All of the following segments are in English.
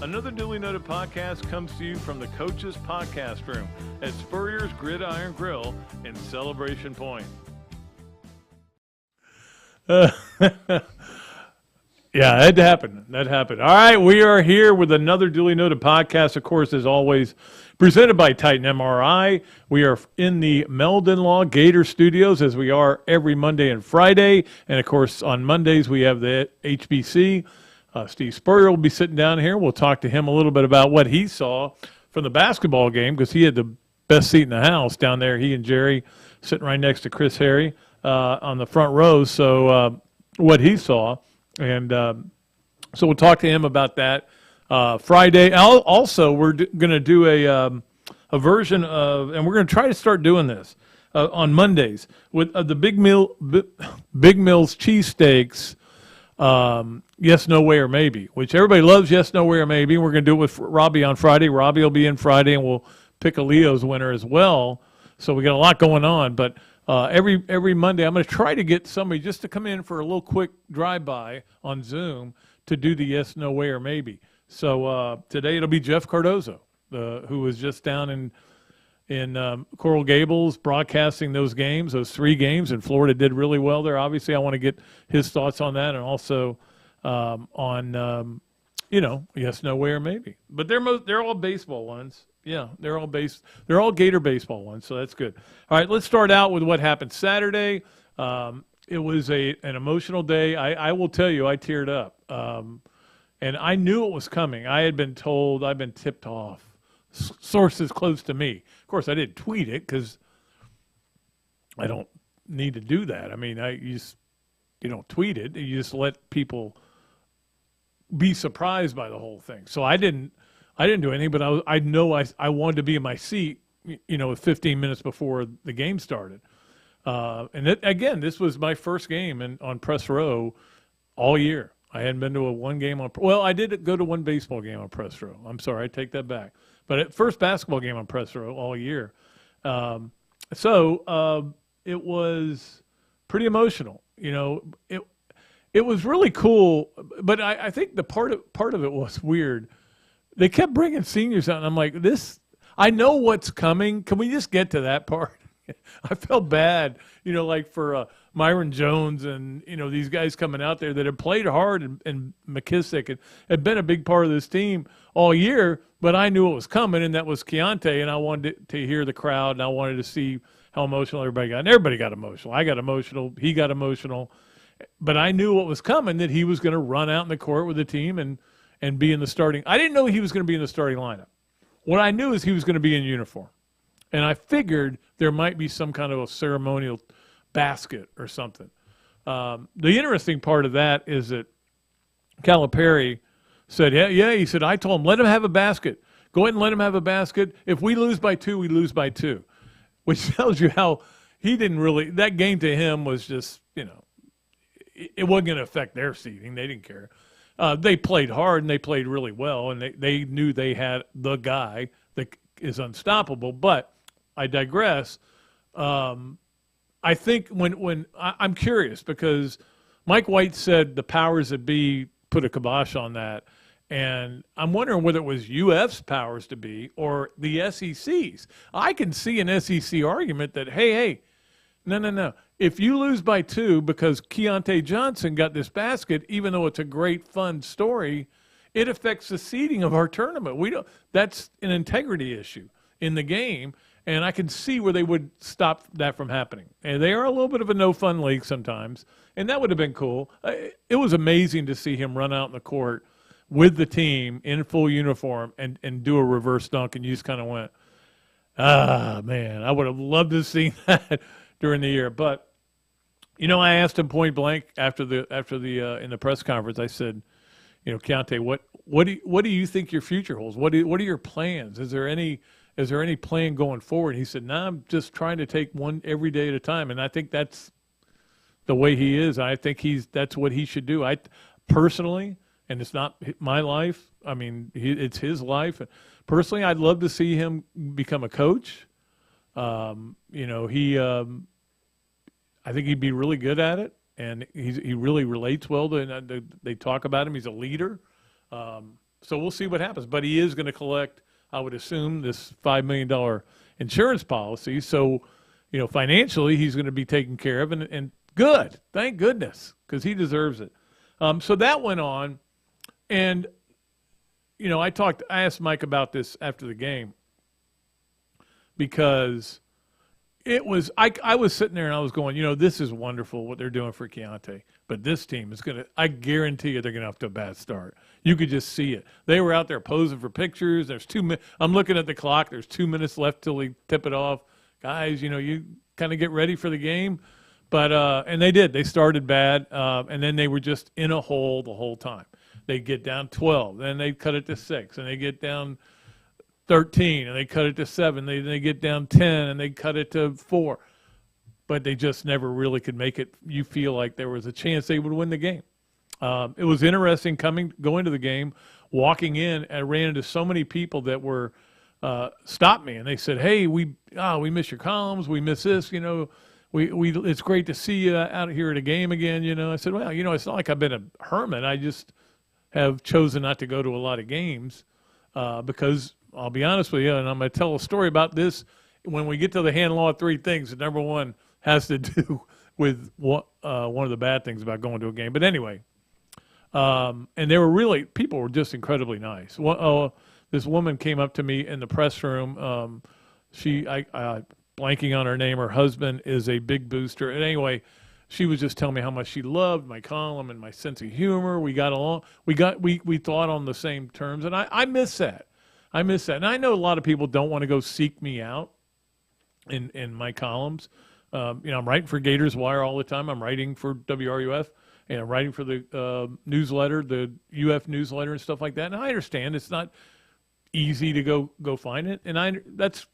Another Dooley Noted Podcast comes to you from the Coach's Podcast Room at Spurrier's Gridiron Grill in Celebration Point. Yeah, that happened. All right, we are here with another Dooley Noted Podcast, of course, as always, presented by Titan MRI. We are in the Meldon Law Gator Studios, as we are every Monday and Friday. And, of course, on Mondays we have the HBC. Steve Spurrier will be sitting down here. We'll talk to him a little bit about what he saw from the basketball game, because he had the best seat in the house down there. He and Jerry sitting right next to Chris Harry on the front row. So what he saw. And so we'll talk to him about that Friday. Also, we're going to do a version of, and we're going to try to start doing this on Mondays with the Big Mills cheesesteaks. Yes, no way, or maybe, which everybody loves. Yes, no way, or maybe. We're going to do it with Robbie on Friday. Robbie will be in Friday, and we'll pick a Leo's winner as well. So we got a lot going on. But every Monday, I'm going to try to get somebody just to come in for a little quick drive-by on Zoom to do the yes, no way, or maybe. So today it'll be Jeff Cardozo, who was just down in Coral Gables broadcasting those games, those 3 games, and Florida did really well there. Obviously, I want to get his thoughts on that, and also on yes, no way, or maybe. But they're all baseball ones. Yeah, they're all Gator baseball ones, so that's good. All right, let's start out with what happened Saturday. It was an emotional day. I will tell you, I teared up, and I knew it was coming. I had been told, I've been tipped off. Sources close to me. Of course, I didn't tweet it because I don't need to do that. I mean, you don't tweet it. You just let people be surprised by the whole thing. So I didn't do anything, but I wanted to be in my seat, 15 minutes before the game started. Again, this was my first game on press row all year. I hadn't been to one game I did go to one baseball game on press row. I'm sorry, I take that back. But first basketball game on press row all year. So it was pretty emotional. It was really cool, but I think the part of it was weird. They kept bringing seniors out, and I'm like, I know what's coming. Can we just get to that part? I felt bad, like for Myron Jones and, these guys coming out there that had played hard, and McKissick had been a big part of this team all year, but I knew it was coming, and that was Keontae, and I wanted to hear the crowd, and I wanted to see how emotional everybody got. And everybody got emotional. I got emotional. He got emotional. But I knew what was coming, that he was going to run out in the court with the team and be in the starting. I didn't know he was going to be in the starting lineup. What I knew is he was going to be in uniform. And I figured there might be some kind of a ceremonial basket or something. The interesting part of that is that Calipari said, yeah, he said, I told him, let him have a basket. Go ahead and let him have a basket. If we lose by 2, we lose by 2, which tells you how he didn't really – that game to him was just, it wasn't going to affect their seeding. They didn't care. They played hard, and they played really well, and they knew they had the guy that is unstoppable. But I digress. I think when I'm curious, because Mike White said the powers that be put a kibosh on that, and I'm wondering whether it was UF's powers to be or the SEC's. I can see an SEC argument that, hey, no. If you lose by 2 because Keontae Johnson got this basket, even though it's a great, fun story, it affects the seeding of our tournament. That's an integrity issue in the game, and I can see where they would stop that from happening. And they are a little bit of a no-fun league sometimes, and that would have been cool. It was amazing to see him run out in the court with the team in full uniform and do a reverse dunk, and you just kind of went, man, I would have loved to see that during the year. But I asked him point blank after the in the press conference. I said, Keontae, what do you think your future holds? What are your plans? Is there any plan going forward? He said, "No, I'm just trying to take one every day at a time." And I think that's the way he is. I think that's what he should do. I personally, and it's not my life. I mean, it's his life. Personally, I'd love to see him become a coach. I think he'd be really good at it, and he really relates well to. They talk about him. He's a leader. So we'll see what happens. But he is going to collect, I would assume, this $5 million insurance policy. So, financially, he's going to be taken care of. And good. Thank goodness, because he deserves it. So that went on. And, I asked Mike about this after the game because I was sitting there and I was going, this is wonderful what they're doing for Keontae, but this team is I guarantee you they're going to have to a bad start. You could just see it. They were out there posing for pictures. There's 2 minutes. I'm looking at the clock. There's 2 minutes left till we tip it off. Guys, you kind of get ready for the game. But, and they did. They started bad, and then they were just in a hole the whole time. They get down 12, then they cut it to 6, and they get down 13, and they cut it to 7. They get down 10, and they cut it to 4. But they just never really could make it. You feel like there was a chance they would win the game. It was interesting going to the game, walking in, and I ran into so many people that were stopped me, and they said, "Hey, we miss your columns. We miss this. It's great to see you out here at a game again." I said, "Well, it's not like I've been a hermit. I just have chosen not to go to a lot of games because." I'll be honest with you, and I'm going to tell a story about this when we get to the hand law of 3 things. And number one has to do with one of the bad things about going to a game. But anyway, and people were just incredibly nice. This woman came up to me in the press room. Blanking on her name, her husband is a big booster. And anyway, she was just telling me how much she loved my column and my sense of humor. We got along. We thought on the same terms, and I miss that. I miss that. And I know a lot of people don't want to go seek me out in my columns. I'm writing for Gators Wire all the time. I'm writing for WRUF, and I'm writing for the newsletter, the UF newsletter and stuff like that. And I understand it's not easy to go find it, and that's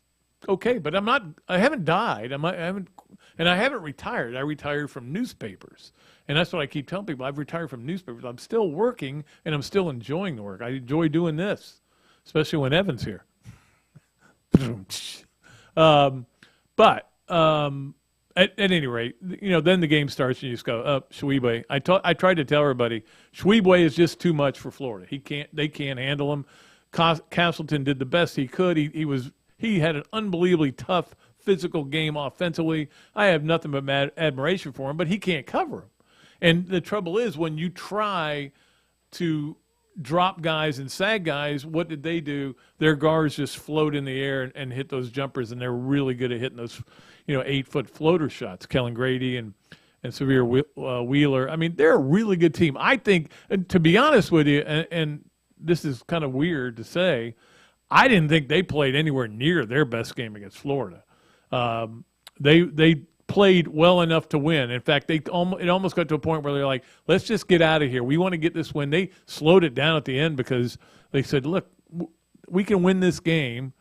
okay. But I haven't died. I haven't retired. I retired from newspapers. And that's what I keep telling people. I've retired from newspapers. I'm still working, and I'm still enjoying the work. I enjoy doing this. Especially when Evan's here. But at any rate, then the game starts and you just go, Shwebwe. I tried to tell everybody, Shwebwe is just too much for Florida. They can't handle him. Castleton did the best he could. He had an unbelievably tough physical game offensively. I have nothing but admiration for him, but he can't cover him. And the trouble is when you try to drop guys and sag guys, what did they do? Their guards just float in the air and hit those jumpers, and they're really good at hitting those, 8-foot floater shots. Kellen Grady and Spurrier Wheeler. I mean, they're a really good team. I think, and to be honest with you, and this is kind of weird to say, I didn't think they played anywhere near their best game against Florida. They played well enough to win. In fact, it almost got to a point where they're like, let's just get out of here. We want to get this win. They slowed it down at the end because they said, look, we can win this game.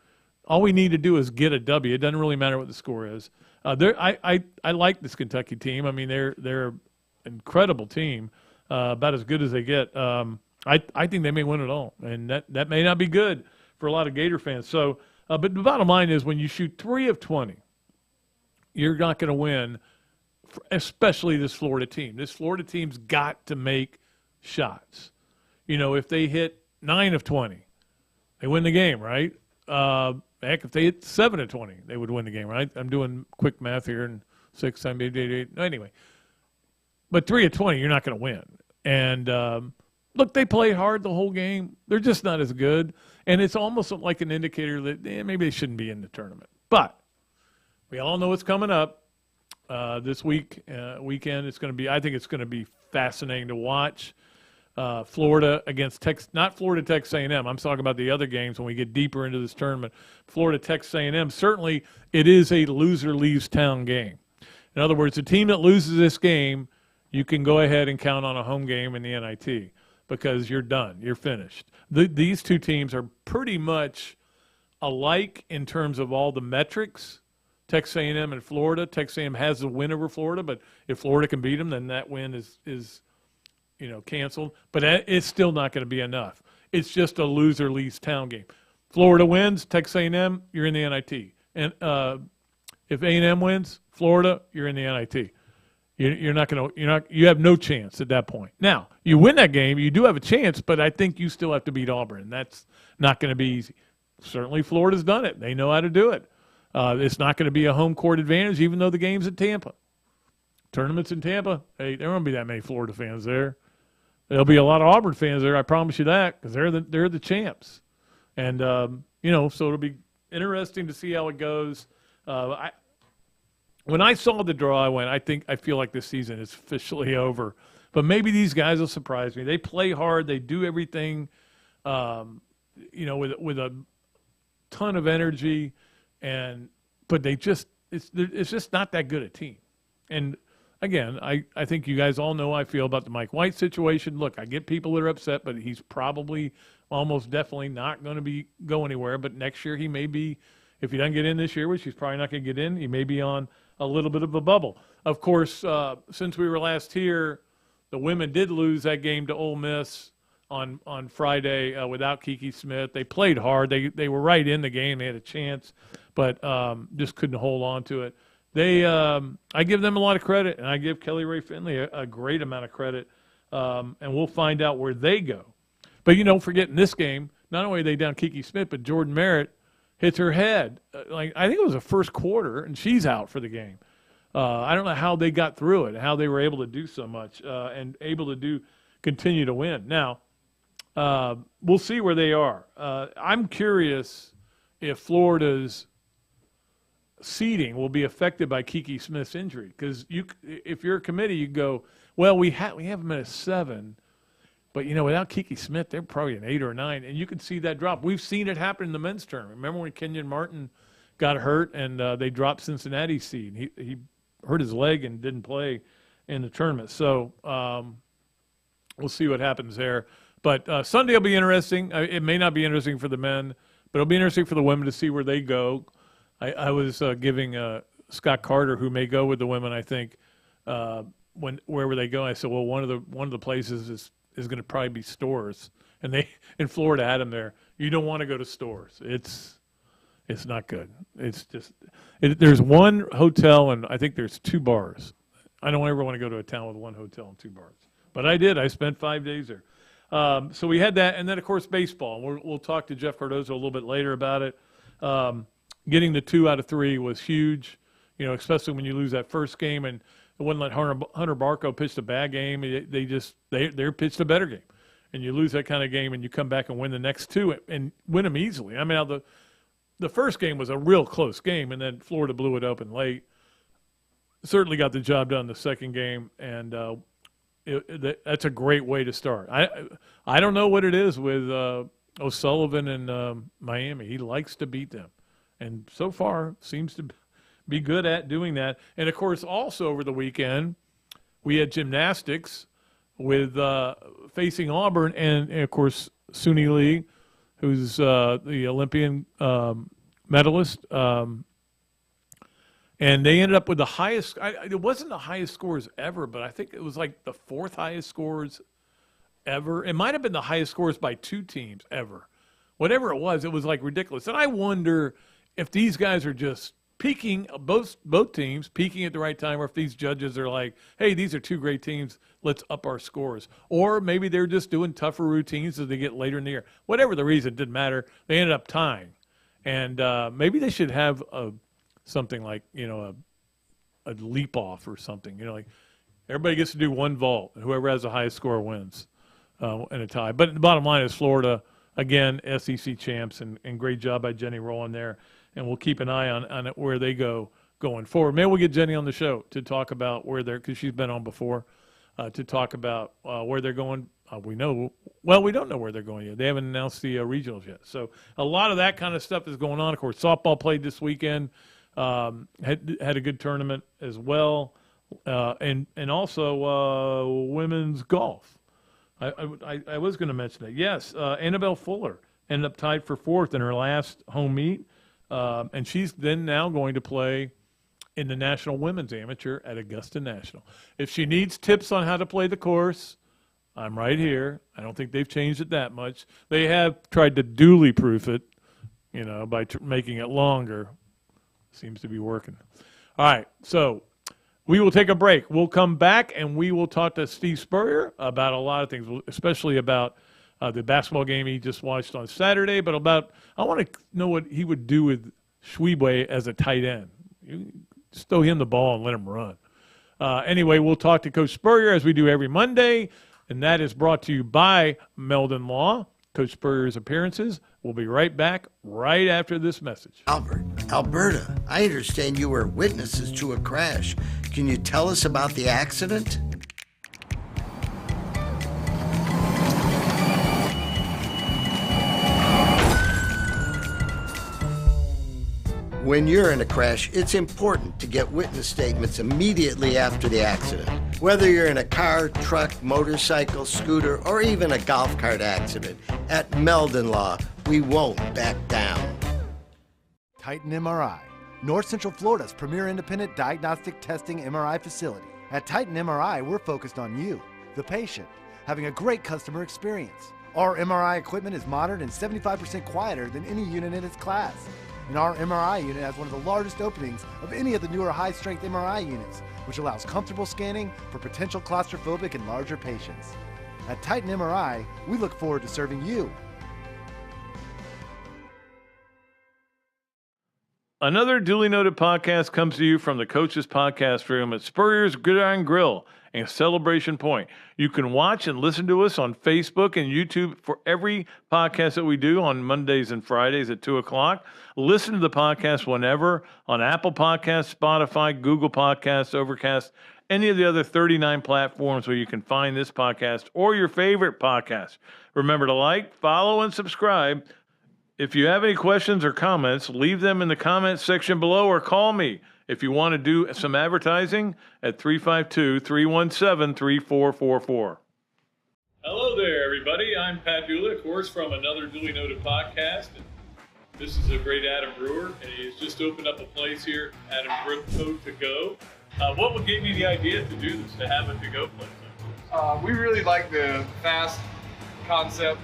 All we need to do is get a W. It doesn't really matter what the score is. I like this Kentucky team. I mean, they're an incredible team, about as good as they get. I think they may win it all, and that may not be good for a lot of Gator fans. So, but the bottom line is when you shoot 3 of 20, you're not going to win, especially this Florida team. This Florida team's got to make shots. If they hit 9 of 20, they win the game, right? Heck, if they hit 7 of 20, they would win the game, right? I'm doing quick math here, and 6 times 8. Anyway, but 3 of 20, you're not going to win. And look, they played hard the whole game. They're just not as good. And it's almost like an indicator that maybe they shouldn't be in the tournament. But we all know what's coming up this weekend. It's going to be. I think it's going to be fascinating to watch. Florida against Texas, not Florida Texas A&M. I'm talking about the other games when we get deeper into this tournament. Florida Texas A&M. Certainly, it is a loser leaves town game. In other words, the team that loses this game, you can go ahead and count on a home game in the NIT because you're done. You're finished. These two teams are pretty much alike in terms of all the metrics. Texas A&M and Florida. Texas A&M has the win over Florida, but if Florida can beat them, then that win is canceled. But it's still not going to be enough. It's just a loser leaves town game. Florida wins, Texas A&M, you're in the NIT. And if A&M wins, Florida, you're in the NIT. You have no chance at that point. Now, you win that game, you do have a chance, but I think you still have to beat Auburn, and that's not going to be easy. Certainly Florida's done it. They know how to do it. It's not going to be a home court advantage, even though the game's at Tampa. Tournaments in Tampa, hey, there won't be that many Florida fans there. There'll be a lot of Auburn fans there, I promise you that, because they're the champs. And, so it'll be interesting to see how it goes. When I saw the draw, I feel like this season is officially over. But maybe these guys will surprise me. They play hard. They do everything, with a ton of energy. But it's just not that good a team. And again, I think you guys all know how I feel about the Mike White situation. Look, I get people that are upset, but he's probably almost definitely not going to go anywhere. But next year he may be, if he doesn't get in this year, which he's probably not going to get in, he may be on a little bit of a bubble. Of course, since we were last here, the women did lose that game to Ole Miss on Friday without Kiki Smith. They played hard. They were right in the game. They had a chance, but just couldn't hold on to it. I give them a lot of credit, and I give Kelly Ray Finley a great amount of credit, and we'll find out where they go. But, don't forget in this game, not only are they down Kiki Smith, but Jordan Merritt hits her head. I think it was the first quarter, and she's out for the game. I don't know how they got through it, how they were able to do so much and able to continue to win. Now, we'll see where they are. I'm curious if Florida's seeding will be affected by Kiki Smith's injury, because if you're a committee, you go, well, we have them at a 7, but without Kiki Smith, they're probably an 8 or a 9, and you can see that drop. We've seen it happen in the men's tournament. Remember when Kenyon Martin got hurt and they dropped Cincinnati's seed? He hurt his leg and didn't play in the tournament. So we'll see what happens there. But Sunday will be interesting. It may not be interesting for the men, but it'll be interesting for the women to see where they go. I was giving Scott Carter, who may go with the women, I think, wherever they go. I said, well, one of the places is going to probably be Stores, and they in Florida had them there. You don't want to go to Stores. It's not good. It's just there's one hotel and I think there's 2 bars. I don't ever want to go to a town with 1 hotel and 2 bars, but I did. I spent 5 days there. So we had that, and then of course baseball. We'll talk to Jeff Cardozo a little bit later about it. Getting the 2 out of 3 was huge, especially when you lose that first game, and it wouldn't let Hunter Barco pitch a bad game. They pitched a better game, and you lose that kind of game, and you come back and win the next 2 and win them easily. I mean, the first game was a real close game, and then Florida blew it open late. Certainly got the job done the second game, and that's a great way to start. I don't know what it is with O'Sullivan and Miami. He likes to beat them, and so far seems to be good at doing that. And, of course, also over the weekend, we had gymnastics with facing Auburn and, of course, Suni Lee, who's the Olympian medalist. And they ended up with the highest – it wasn't the highest scores ever, but I think it was like the 4th highest scores ever. It might have been the highest scores by 2 teams ever. Whatever it was like ridiculous. And I wonder if these guys are just peaking, both teams peaking at the right time, or if these judges are like, hey, these are 2 great teams, let's up our scores. Or maybe they're just doing tougher routines as they get later in the year. Whatever the reason, it didn't matter. They ended up tying. And maybe they should have something like, a leap off or something. Like everybody gets to do 1 vault, and whoever has the highest score wins in a tie. But the bottom line is Florida, again, SEC champs, and great job by Jenny Rowland there. And we'll keep an eye on it, where they go going forward. Maybe we'll get Jenny on the show to talk about where they're, because she's been on before, to talk about where they're going. We don't know where they're going yet. They haven't announced the regionals yet. So a lot of that kind of stuff is going on. Of course, softball played this weekend, had a good tournament as well, and also women's golf. I was going to mention that. Yes, Annabelle Fuller ended up tied for 4th in her last home meet. And she's then now going to play in the National Women's Amateur at Augusta National. If she needs tips on how to play the course, I'm right here. I don't think they've changed it that much. They have tried to Dooley-proof it, by making it longer. Seems to be working. All right, so We will take a break. We'll come back, and we will talk to Steve Spurrier about a lot of things, especially about the basketball game he just watched on Saturday, but I want to know what he would do with Schwebe as a tight end. You just throw him the ball and let him run. Anyway, we'll talk to Coach Spurrier as we do every Monday, and that is brought to you by Meldon Law. Coach Spurrier's appearances. We'll be right back right after this message. Albert, Alberta, I understand you were witnesses to a crash. Can you tell us about the accident? When you're in a crash, it's important to get witness statements immediately after the accident. Whether you're in a car, truck, motorcycle, scooter, or even a golf cart accident, at Meldon Law, we won't back down. Titan MRI, North Central Florida's premier independent diagnostic testing MRI facility. At Titan MRI, we're focused on you, the patient, having a great customer experience. Our MRI equipment is modern and 75% quieter than any unit in its class. And our MRI unit has one of the largest openings of any of the newer high-strength MRI units, which allows comfortable scanning for potential claustrophobic and larger patients. At Titan MRI, we look forward to serving you. Another Duly Noted podcast comes to you from the Coach's Podcast Room at Spurrier's Gridiron Grill and Celebration Point. You can watch and listen to us on Facebook and YouTube for every podcast that we do on Mondays and Fridays at 2 o'clock. Listen to the podcast whenever on Apple Podcasts, Spotify, Google Podcasts, Overcast, any of the other 39 platforms where you can find this podcast or your favorite podcast. Remember to like, follow, and subscribe. If you have any questions or comments, leave them in the comments section below or call me if you want to do some advertising at 352-317-3444. Hello there, everybody. I'm Pat Dooley, of course, from Another Dooley Noted Podcast. And this is a great Adam Brewer, and he's just opened up a place here, Adam Brewer To Go. What gave you the idea to do this, to have a to-go place like this? We really like the fast concept,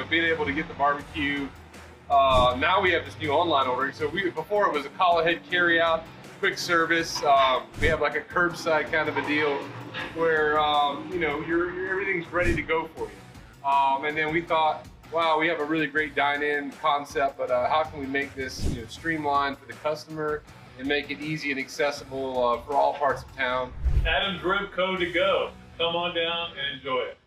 being able to get the barbecue. Now we have this new online ordering. So before it was a call ahead carry out, quick service. We have like a curbside kind of a deal where everything's ready to go for you. And then we thought, wow, we have a really great dine-in concept, but how can we make this streamlined for the customer and make it easy and accessible for all parts of town? Adam's Rib Co. To Go. Come on down and enjoy it.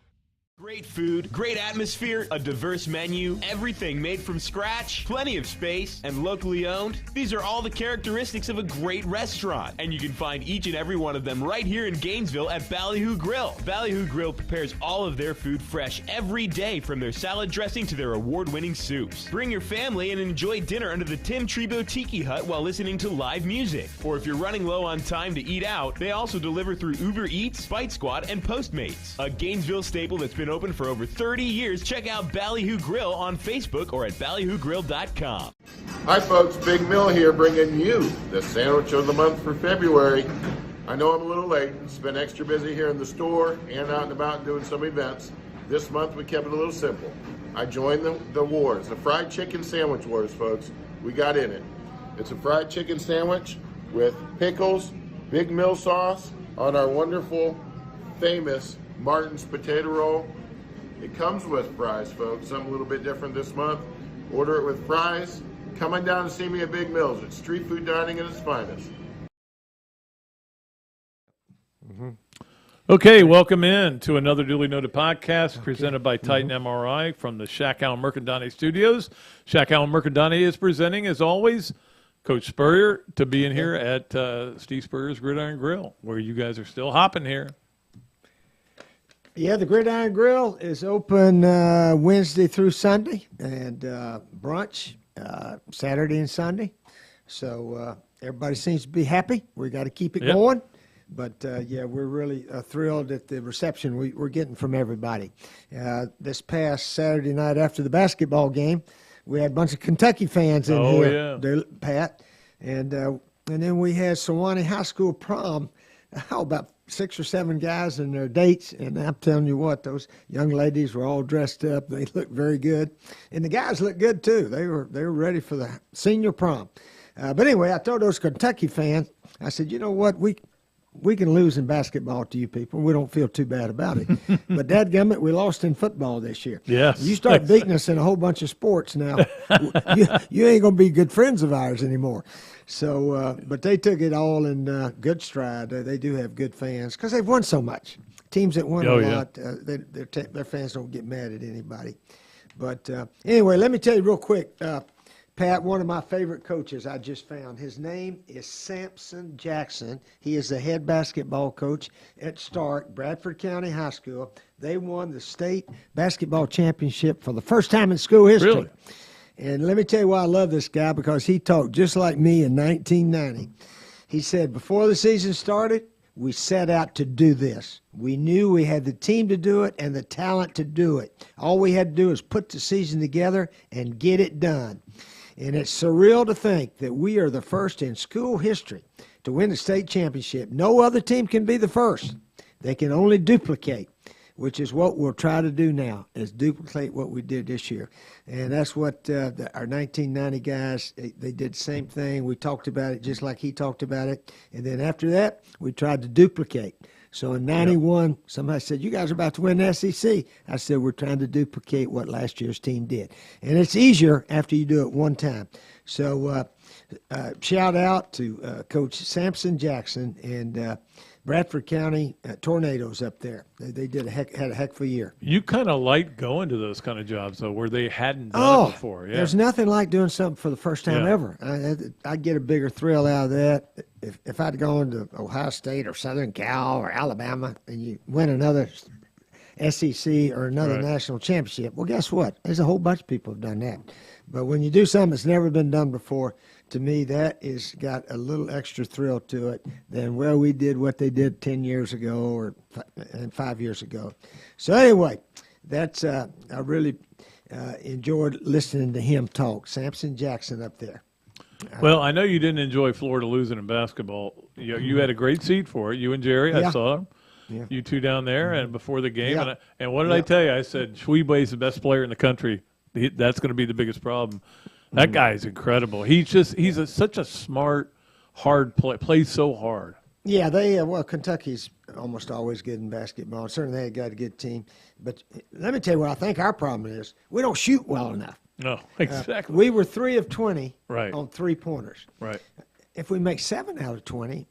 Great food, great atmosphere, a diverse menu, everything made from scratch, plenty of space, and locally owned. These are all the characteristics of a great restaurant, and you can find each and every one of them right here in Gainesville at Ballyhoo Grill. Ballyhoo Grill prepares all of their food fresh every day, from their salad dressing to their award-winning soups. Bring your family and enjoy dinner under the Tim Trebo Tiki Hut while listening to live music. Or if you're running low on time to eat out, they also deliver through Uber Eats, Bite Squad, and Postmates. A Gainesville staple that's been open for over 30 years. Check out Ballyhoo Grill on Facebook or at ballyhoogrill.com. Hi folks, Big Mill here, bringing you the sandwich of the month for February. I know I'm a little late. It's been extra busy here in the store and out and about doing some events. This month we kept it a little simple. I joined the wars, the fried chicken sandwich wars, folks. We got in it. It's a fried chicken sandwich with pickles, Big Mill sauce on our wonderful, famous Martin's potato roll. It comes with fries, folks. Something a little bit different this month. Order it with fries. Come on down and see me at Big Mills. It's street food dining at its finest. Okay, welcome in to another Duly Noted Podcast presented by Titan MRI from the Shack Allen Mercadante Studios. Shack Allen Mercadante is presenting, as always, Coach Spurrier to be in here at Steve Spurrier's Gridiron Grill, where you guys are still hopping here. Yeah, the Gridiron Grill is open Wednesday through Sunday, and brunch Saturday and Sunday. So everybody seems to be happy. We got to keep it going. But, yeah, we're really thrilled at the reception we're getting from everybody. This past Saturday night after the basketball game, we had a bunch of Kentucky fans in here, Pat. And then we had Sewanee High School prom. About 6 or 7 guys and their dates, and I'm telling you what, those young ladies were all dressed up. They looked very good, and the guys looked good too. They were ready for the senior prom. But anyway, I told those Kentucky fans, I said, you know what, we we can lose in basketball to you people. We don't feel too bad about it. But dadgummit, we lost in football this year. Yes. You start beating us in a whole bunch of sports now, you ain't going to be good friends of ours anymore. So, but they took it all in good stride. They do have good fans because they've won so much. Teams that won a lot, their fans don't get mad at anybody. But anyway, let me tell you real quick, Pat, one of my favorite coaches I just found. His name is Samson Jackson. He is the head basketball coach at Stark, Bradford County High School. They won the state basketball championship for the first time in school history. Really? And let me tell you why I love this guy, because he talked just like me in 1990. He said, before the season started, we set out to do this. We knew we had the team to do it and the talent to do it. All we had to do is put the season together and get it done. And it's surreal to think that we are the first in school history to win the state championship. No other team can be the first. They can only duplicate, which is what we'll try to do now, is duplicate what we did this year. And that's what our 1990 guys, they did the same thing. We talked about it just like he talked about it. And then after that, we tried to duplicate. So in 91, somebody said, you guys are about to win the SEC. I said, we're trying to duplicate what last year's team did. And it's easier after you do it one time. So shout out to Coach Samson Jackson and Bradford County Tornadoes up there. They had a heck of a year. You kind of like going to those kind of jobs, though, where they hadn't done it before. Yeah. There's nothing like doing something for the first time ever. I'd get a bigger thrill out of that if I'd gone to Ohio State or Southern Cal or Alabama and you win another SEC or another national championship. Well, guess what? There's a whole bunch of people have done that. But when you do something that's never been done before, to me, that is got a little extra thrill to it than, well, we did what they did 10 years ago or 5 years ago. So anyway, that's I really enjoyed listening to him talk. Samson Jackson up there. Well, I know you didn't enjoy Florida losing in basketball. You had a great seat for it. You and Jerry, I saw him. Yeah. You two down there, and before the game. Yeah. And what did I tell you? I said, Schwebe's the best player in the country. That's going to be the biggest problem. That guy is incredible. He's such a smart, hard player. Plays so hard. Yeah, Kentucky's almost always good in basketball. Certainly they got a good team. But let me tell you what I think our problem is. We don't shoot well enough. No, exactly. We were 3 of 20 Right. on three-pointers. Right. If we make 7 out of 20,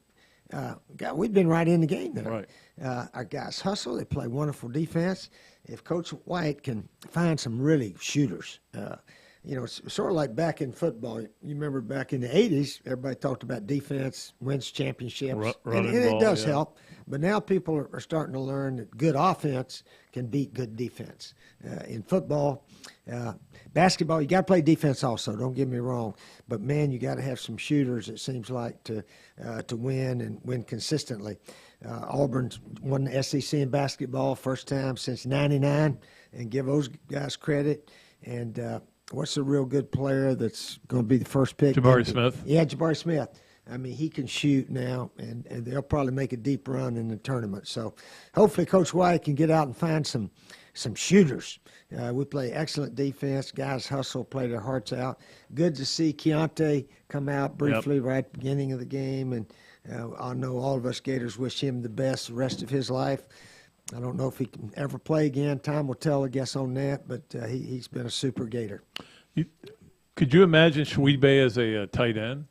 God, we've been right in the game there. Right. Our guys hustle. They play wonderful defense. If Coach White can find some really shooters, it's sort of like back in football. You remember back in the 80s, everybody talked about defense wins championships. And it does help. But now people are starting to learn that good offense can beat good defense. In football, basketball, you got to play defense also, don't get me wrong. But, man, you got to have some shooters, it seems like, to win and win consistently. Auburn's won the SEC in basketball first time since '99, and give those guys credit. And what's a real good player that's going to be the first pick? Jabari Smith. Yeah, Jabari Smith. I mean, he can shoot now, and they'll probably make a deep run in the tournament. So hopefully Coach White can get out and find some shooters. We play excellent defense. Guys hustle, play their hearts out. Good to see Keontae come out briefly right at the beginning of the game. And I know all of us Gators wish him the best the rest of his life. I don't know if he can ever play again. Time will tell, I guess, on that. But he's been a super Gator. Could you imagine Schwebe as a tight end?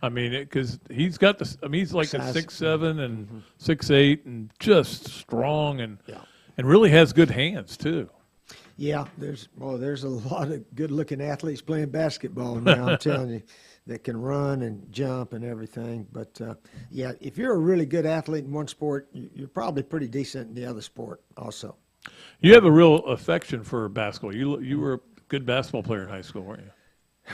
I mean, because he's got this. I mean, he's like Size. a 6'7" and 6'8" and just strong and really has good hands too. Yeah, there's a lot of good-looking athletes playing basketball now. I'm telling you, that can run and jump and everything. But if you're a really good athlete in one sport, you're probably pretty decent in the other sport also. You have a real affection for basketball. You were a good basketball player in high school, weren't you?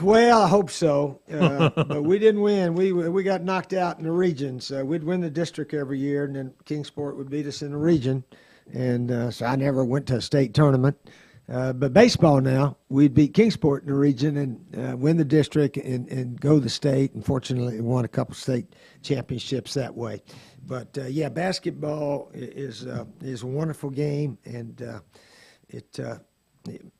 Well, I hope so, but we didn't win. We got knocked out in the regions. We'd win the district every year, and then Kingsport would beat us in the region. And so I never went to a state tournament. But baseball now, we'd beat Kingsport in the region and win the district and go to the state. And fortunately, won a couple state championships that way. But basketball is a wonderful game, and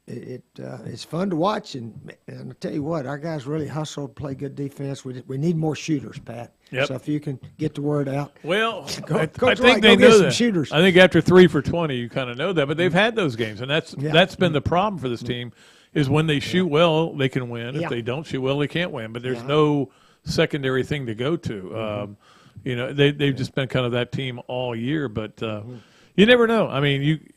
it's fun to watch, and I tell you what, our guys really hustle, play good defense. We need more shooters, Pat. Yep. So if you can get the word out. Well, I Coach think Wright, they go get know some that. shooters. I think after 3 for 20, you kind of know that. But they've had those games, and that's been the problem for this team. Is when they shoot well, they can win. If they don't shoot well, they can't win. But there's no secondary thing to go to. They've just been kind of that team all year. But you never know. I mean,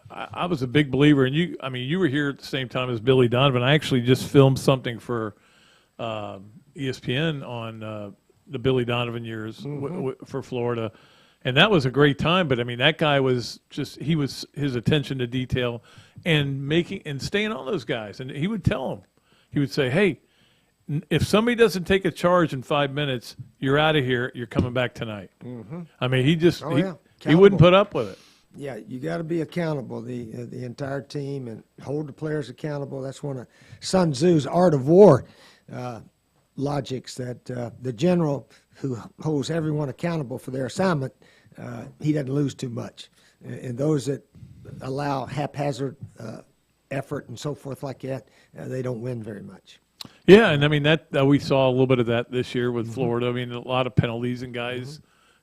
I was a big believer, and you were here at the same time as Billy Donovan. I actually just filmed something for ESPN on the Billy Donovan years for Florida. And that was a great time, but I mean, that guy was his attention to detail and staying on those guys. And he would tell them, he would say, hey, if somebody doesn't take a charge in 5 minutes, you're out of here. You're coming back tonight. I mean, he wouldn't put up with it. Yeah, you got to be accountable, the entire team, and hold the players accountable. That's one of Sun Tzu's Art of War logics, that the general who holds everyone accountable for their assignment, he doesn't lose too much. And those that allow haphazard effort and so forth like that, they don't win very much. Yeah, and I mean, that we saw a little bit of that this year with Florida. I mean, a lot of penalties and guys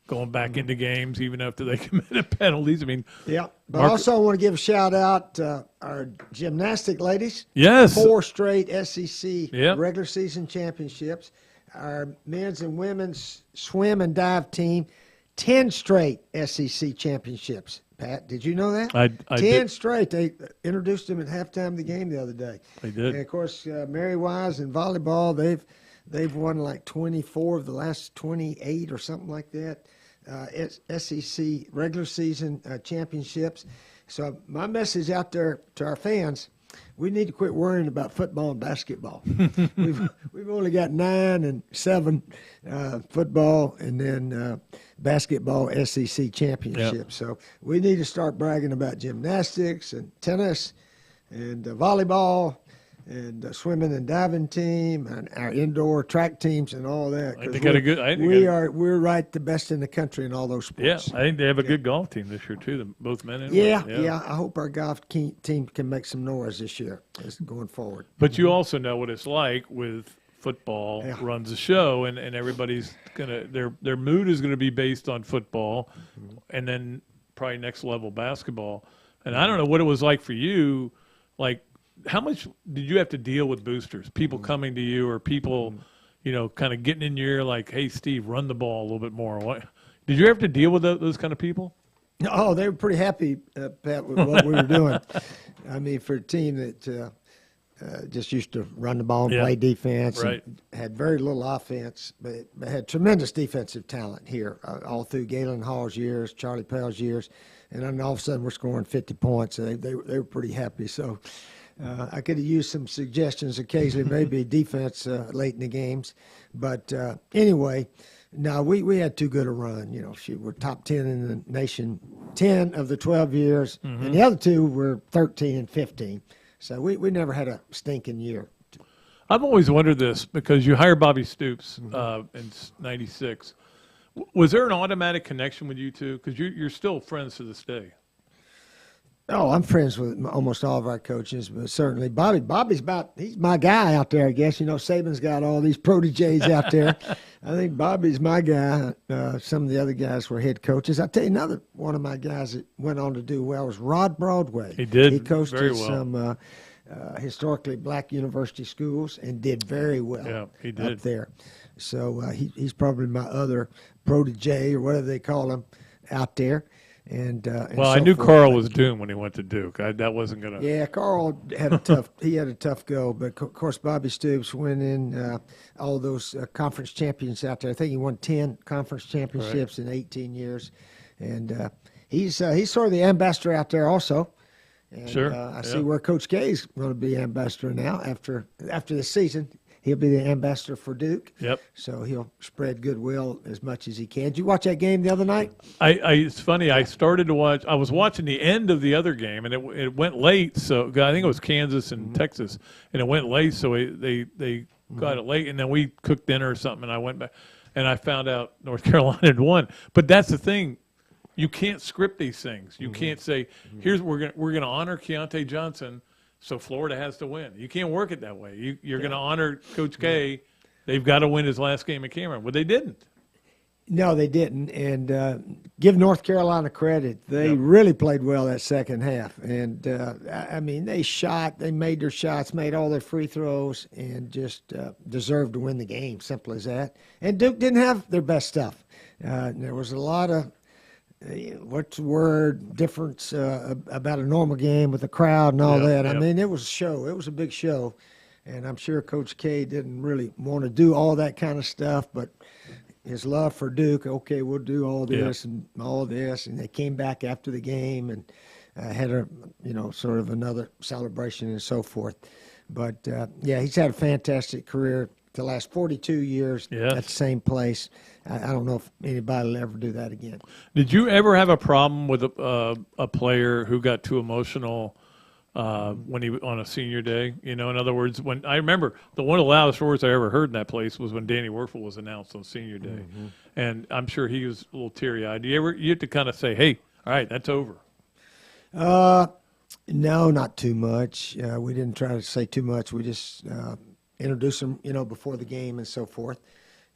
going back into games even after they committed penalties. I mean, yeah. But also I want to give a shout out to our gymnastic ladies. Yes. 4 straight SEC regular season championships. Our men's and women's swim and dive team, 10 straight SEC championships. Pat, did you know that? I 10 did. straight. They introduced them at halftime of the game the other day. They did. And of course, Mary Wise in volleyball, they've won like 24 of the last 28 or something like that. SEC regular season championships. So my message out there to our fans: we need to quit worrying about football and basketball. we've only got 9 and 7 football, and then basketball SEC championships. Yep. So we need to start bragging about gymnastics and tennis and volleyball and swimming and diving team and our indoor track teams and all that. I think they got a good. We're right the best in the country in all those sports. Yeah, I think they have a good golf team this year too. Both men and Yeah, women. yeah. I hope our golf team can make some noise this year going forward. But you also know what it's like with football runs the show, and everybody's gonna their mood is gonna be based on football, and then probably next level basketball. And I don't know what it was like for you, like. How much did you have to deal with boosters? People coming to you, or people, kind of getting in your ear like, hey, Steve, run the ball a little bit more. What did you have to deal with those kind of people? Oh, they were pretty happy, Pat, with what we were doing. I mean, for a team that just used to run the ball and play defense, right. and had very little offense, but had tremendous defensive talent here all through Galen Hall's years, Charlie Pell's years, and then all of a sudden we're scoring 50 points. They were pretty happy. So. I could have used some suggestions occasionally, maybe defense late in the games. But anyway, no, we had too good a run. We're top 10 in the nation 10 of the 12 years, and the other 2 were 13 and 15. So we never had a stinking year. I've always wondered this because you hired Bobby Stoops in '96. Was there an automatic connection with you two? Because you're still friends to this day. Oh, I'm friends with almost all of our coaches, but certainly Bobby's he's my guy out there, I guess. Saban's got all these proteges out there. I think Bobby's my guy. Some of the other guys were head coaches. I'll tell you another one of my guys that went on to do well was Rod Broadway. He did. He coached very at well. some historically black university schools and did very well. Yeah, he did. Up there. So he's probably my other protege or whatever they call him out there. And well, I knew Carl was doomed when he went to Duke. That wasn't gonna. Yeah, Carl had a tough go, but of course Bobby Stoops winning all those conference champions out there. I think he won 10 conference championships in 18 years, and he's sort of the ambassador out there also. And, sure. I see where Coach K is going to be ambassador now after the season. He'll be the ambassador for Duke. Yep. So he'll spread goodwill as much as he can. Did you watch that game the other night? It's funny. I started to watch. I was watching the end of the other game, and it went late. So I think it was Kansas and Texas, and it went late. So they got it late, and then we cooked dinner or something, and I went back, and I found out North Carolina had won. But that's the thing. You can't script these things. You can't say, we're gonna honor Keontae Johnson, so Florida has to win. You can't work it that way. You're gonna honor Coach K. They've got to win his last game at Cameron. Well, they didn't. No, they didn't. And give North Carolina credit. They really played well that second half. And, I mean, they made their shots, made all their free throws, and just deserved to win the game. Simple as that. And Duke didn't have their best stuff. There was a lot of, difference about a normal game with the crowd and all that. I mean, it was a show. It was a big show. And I'm sure Coach K didn't really want to do all that kind of stuff, but his love for Duke, okay, we'll do all this and all this. And they came back after the game and had sort of another celebration and so forth. But, he's had a fantastic career the last 42 years at the same place. I don't know if anybody will ever do that again. Did you ever have a problem with a player who got too emotional when he on a senior day? In other words, when I remember one of the loudest roars I ever heard in that place was when Danny Werfel was announced on senior day, and I'm sure he was a little teary-eyed. You have to kind of say, "Hey, all right, that's over." No, not too much. We didn't try to say too much. We just introduced him, before the game and so forth,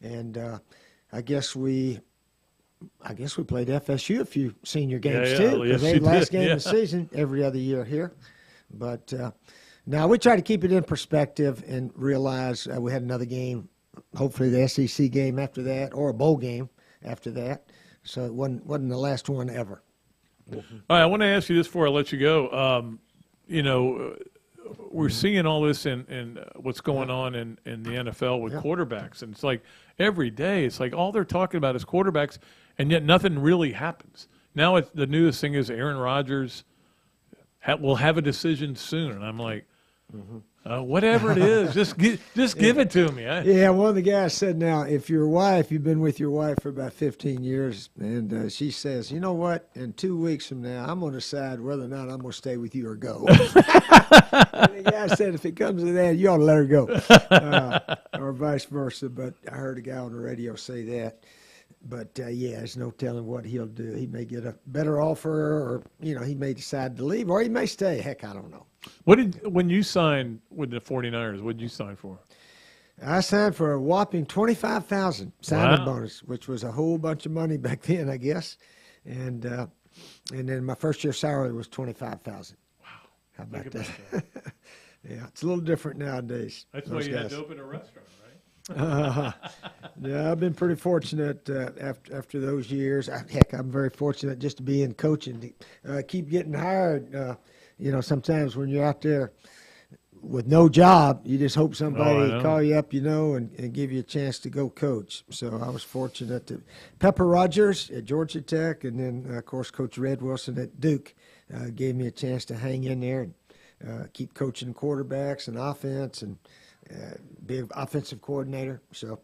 and I guess we played FSU a few senior games too. Yes, they had last game of the season every other year here. But now we try to keep it in perspective and realize we had another game, hopefully the SEC game after that, or a bowl game after that. So it wasn't the last one ever. All right, I want to ask you this before I let you go. We're seeing all this in what's going on in the NFL with quarterbacks, and it's like every day, it's like all they're talking about is quarterbacks, and yet nothing really happens. Now the newest thing is Aaron Rodgers will have a decision soon, and I'm like, whatever it is, just give it to me. Yeah, one of the guys said, now, if you've been with your wife for about 15 years, and she says, you know what, in 2 weeks from now, I'm going to decide whether or not I'm going to stay with you or go. And the guy said, if it comes to that, you ought to let her go, or vice versa. But I heard a guy on the radio say that. But, there's no telling what he'll do. He may get a better offer, or, he may decide to leave, or he may stay. Heck, I don't know. When you signed with the 49ers, what did you sign for? I signed for a whopping $25,000 signing bonus, which was a whole bunch of money back then, I guess. And then my first year salary was $25,000. Wow. How about that? Yeah, it's a little different nowadays. That's why you had to open a restaurant, right? Yeah, I've been pretty fortunate after those years. Heck, I'm very fortunate just to be in coaching, to keep getting hired. Sometimes when you're out there with no job, you just hope somebody call you up, and give you a chance to go coach. So I was fortunate to Pepper Rogers at Georgia Tech, and then, of course, Coach Red Wilson at Duke gave me a chance to hang in there and keep coaching quarterbacks and offense and be an offensive coordinator. So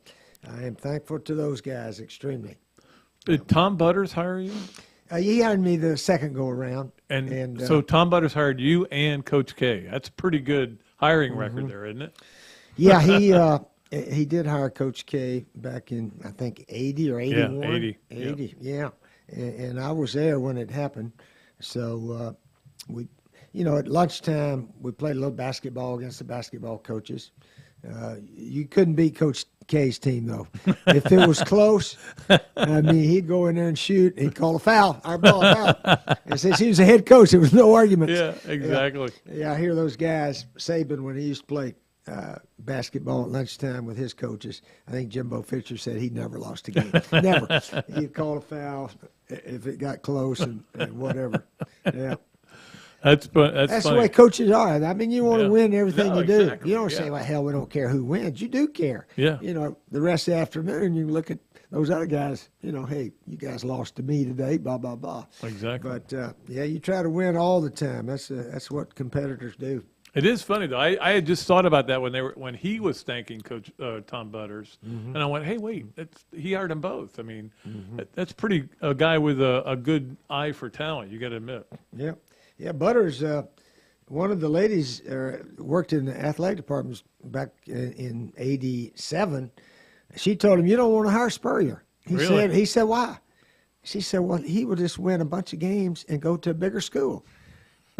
I am thankful to those guys extremely. Did Tom Butters hire you? He hired me the second go around. And so Tom Butters hired you and Coach K. That's a pretty good hiring record there, isn't it? Yeah, he did hire Coach K back in, I think, 80 or 81. Yeah, 80, yeah. And I was there when it happened. So we, at lunchtime, we played a little basketball against the basketball coaches. You couldn't beat Coach K's team, though. If it was close, he'd go in there and shoot. He'd call a foul, our ball a foul. And since he was a head coach, there was no arguments. Yeah, exactly. Yeah, I hear those guys, Saban, when he used to play basketball at lunchtime with his coaches, I think Jimbo Fisher said he never lost a game. Never. He'd call a foul if it got close and whatever. Yeah. That's the way coaches are. You want to win everything you do. Exactly. You don't say, well, hell, we don't care who wins. You do care. Yeah. The rest of the afternoon, you look at those other guys, hey, you guys lost to me today, blah, blah, blah. Exactly. But, you try to win all the time. That's what competitors do. It is funny, though. I had just thought about that when he was thanking Coach Tom Butters, and I went, hey, wait, he hired them both. That's pretty a guy with a good eye for talent, you got to admit. Yeah. Yeah, Butters, one of the ladies worked in the athletic department back in 87. She told him, you don't want to hire Spurrier. He said, why? She said, well, he will just win a bunch of games and go to a bigger school.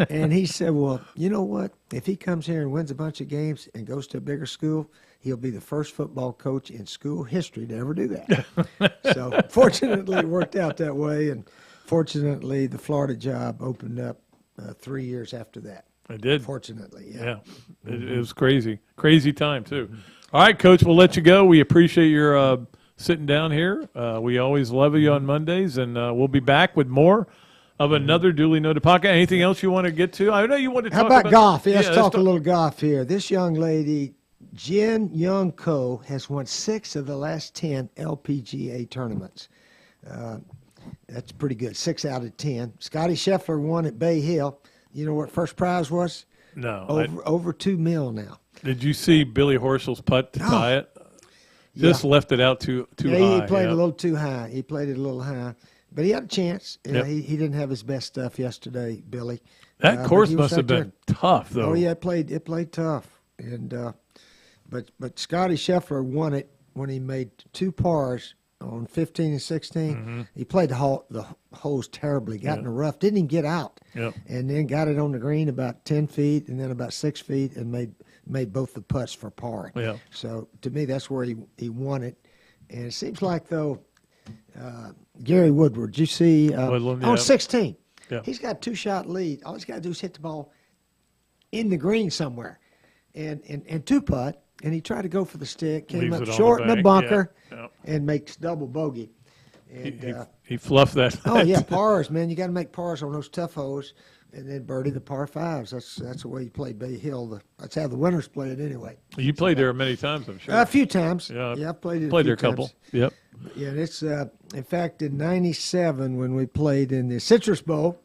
And he said, well, you know what? If he comes here and wins a bunch of games and goes to a bigger school, he'll be the first football coach in school history to ever do that. So fortunately, it worked out that way. And fortunately, the Florida job opened up 3 years after that. I did. Fortunately, Yeah. It was crazy. Crazy time, too. All right, Coach, we'll let you go. We appreciate your sitting down here. We always love you on Mondays, and we'll be back with more of Another Dooley Noted Podcast. Anything else you want to get to? I know you want to talk about golf? Yeah, let's talk a little little golf here. This young lady, Jin Young Ko, has won 6 of the last 10 LPGA tournaments. That's pretty good. 6 out of 10. Scotty Scheffler won at Bay Hill. You know what first prize was? No. Over $2 million now. Did you see Billy Horschel's putt to tie it? Just left it out too high. He played a little too high. He played it a little high. But he had a chance. He didn't have his best stuff yesterday, Billy. That course must have been tough, though. Oh, yeah, it played tough. And but Scotty Scheffler won it when he made 2 pars on 15 and 16. Mm-hmm. He played the holes terribly, got in the rough, didn't even get out. Yep. And then got it on the green about 10 feet and then about 6 feet and made both the putts for par. Yeah. So to me, that's where he won it. And it seems like, though, Gary Woodward, did you see Woodland, on 16? Yeah. He's got a 2-shot lead. All he's got to do is hit the ball in the green somewhere and 2-putt. And he tried to go for the stick, came up short in the bunker, and makes double bogey. And he fluffed that. Oh, yeah, pars, man. You got to make pars on those tough holes, and then birdie the par 5s. That's the way you play Bay Hill. That's how the winners play it anyway. You played there many times, I'm sure. A few times. Yeah, I've played it. Played there a couple. Yep. Yeah, and it's in fact in '97 when we played in the Citrus Bowl.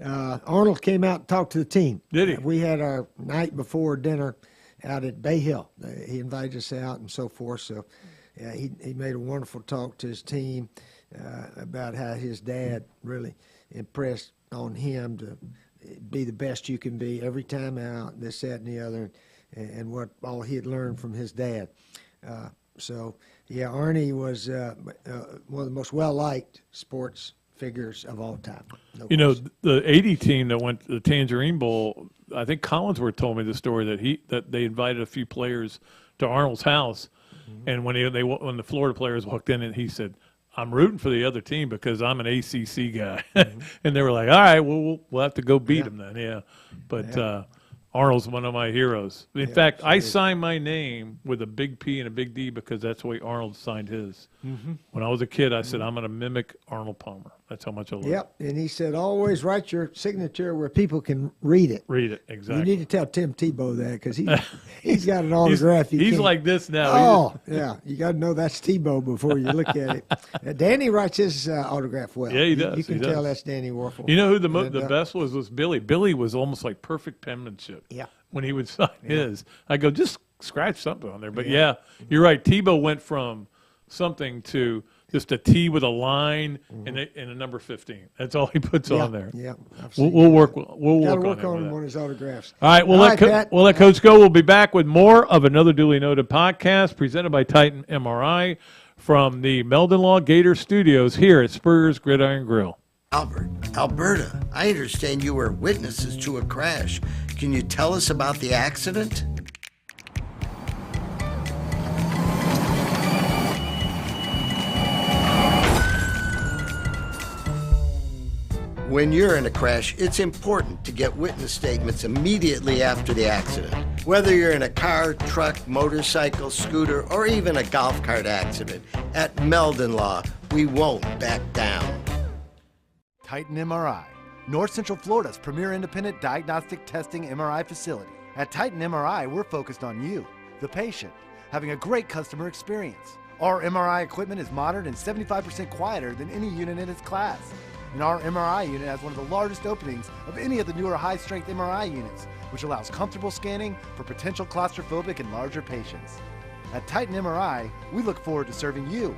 Arnold came out and talked to the team. Did he? We had our night before dinner out at Bay Hill. He invited us out and so forth. So he made a wonderful talk to his team about how his dad really impressed on him to be the best you can be every time out, this, that, and the other, and what all he had learned from his dad. So, yeah, Arnie was one of the most well-liked sports figures of all time. You know, the 80 team that went to the Tangerine Bowl, I think Collinsworth told me the story that they invited a few players to Arnold's house, and when the Florida players walked in, and he said, I'm rooting for the other team because I'm an ACC guy. And they were like, all right, well, we'll have to go beat them then. Yeah. But Arnold's one of my heroes. In fact, I signed my name with a big P and a big D because that's the way Arnold signed his. When I was a kid, I said, I'm going to mimic Arnold Palmer. That's how much I love it. Yep, and he said, always write your signature where people can read it. Read it, exactly. You need to tell Tim Tebow that because he's got an autograph. He's like this now. Oh, yeah. You got to know that's Tebow before you look at it. Danny writes his autograph well. Yeah, he does. You can tell that's Danny Warfel. You know who the best was Billy. Billy was almost like perfect penmanship. Yeah. When he would sign his. I go, just scratch something on there. But, yeah, you're right. Tebow went from something to just a T with a line and a number 15. That's all he puts on there. Yeah. We'll work on him on his autographs. All right, we'll let Coach go. We'll be back with more of Another Dooley Noted Podcast presented by Titan MRI from the Meldon Law Gator Studios here at Spurrier's Gridiron Grill. Albert, Alberta, I understand you were witnesses to a crash. Can you tell us about the accident? When you're in a crash, it's important to get witness statements immediately after the accident. Whether you're in a car, truck, motorcycle, scooter, or even a golf cart accident, at Meldon Law, we won't back down. Titan MRI, North Central Florida's premier independent diagnostic testing MRI facility. At Titan MRI, we're focused on you, the patient, having a great customer experience. Our MRI equipment is modern and 75% quieter than any unit in its class. And our MRI unit has one of the largest openings of any of the newer high-strength MRI units, which allows comfortable scanning for potential claustrophobic and larger patients. At Titan MRI, we look forward to serving you.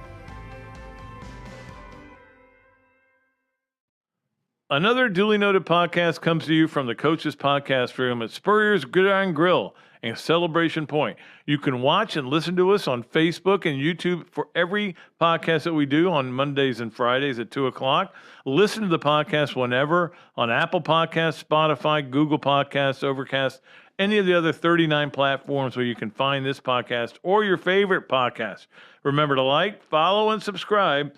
Another Duly Noted Podcast comes to you from the Coach's Podcast Room at Spurrier's Gridiron Grill and Celebration Point. You can watch and listen to us on Facebook and YouTube for every podcast that we do on Mondays and Fridays at 2 o'clock. Listen to the podcast whenever on Apple Podcasts, Spotify, Google Podcasts, Overcast, any of the other 39 platforms where you can find this podcast or your favorite podcast. Remember to like, follow, and subscribe.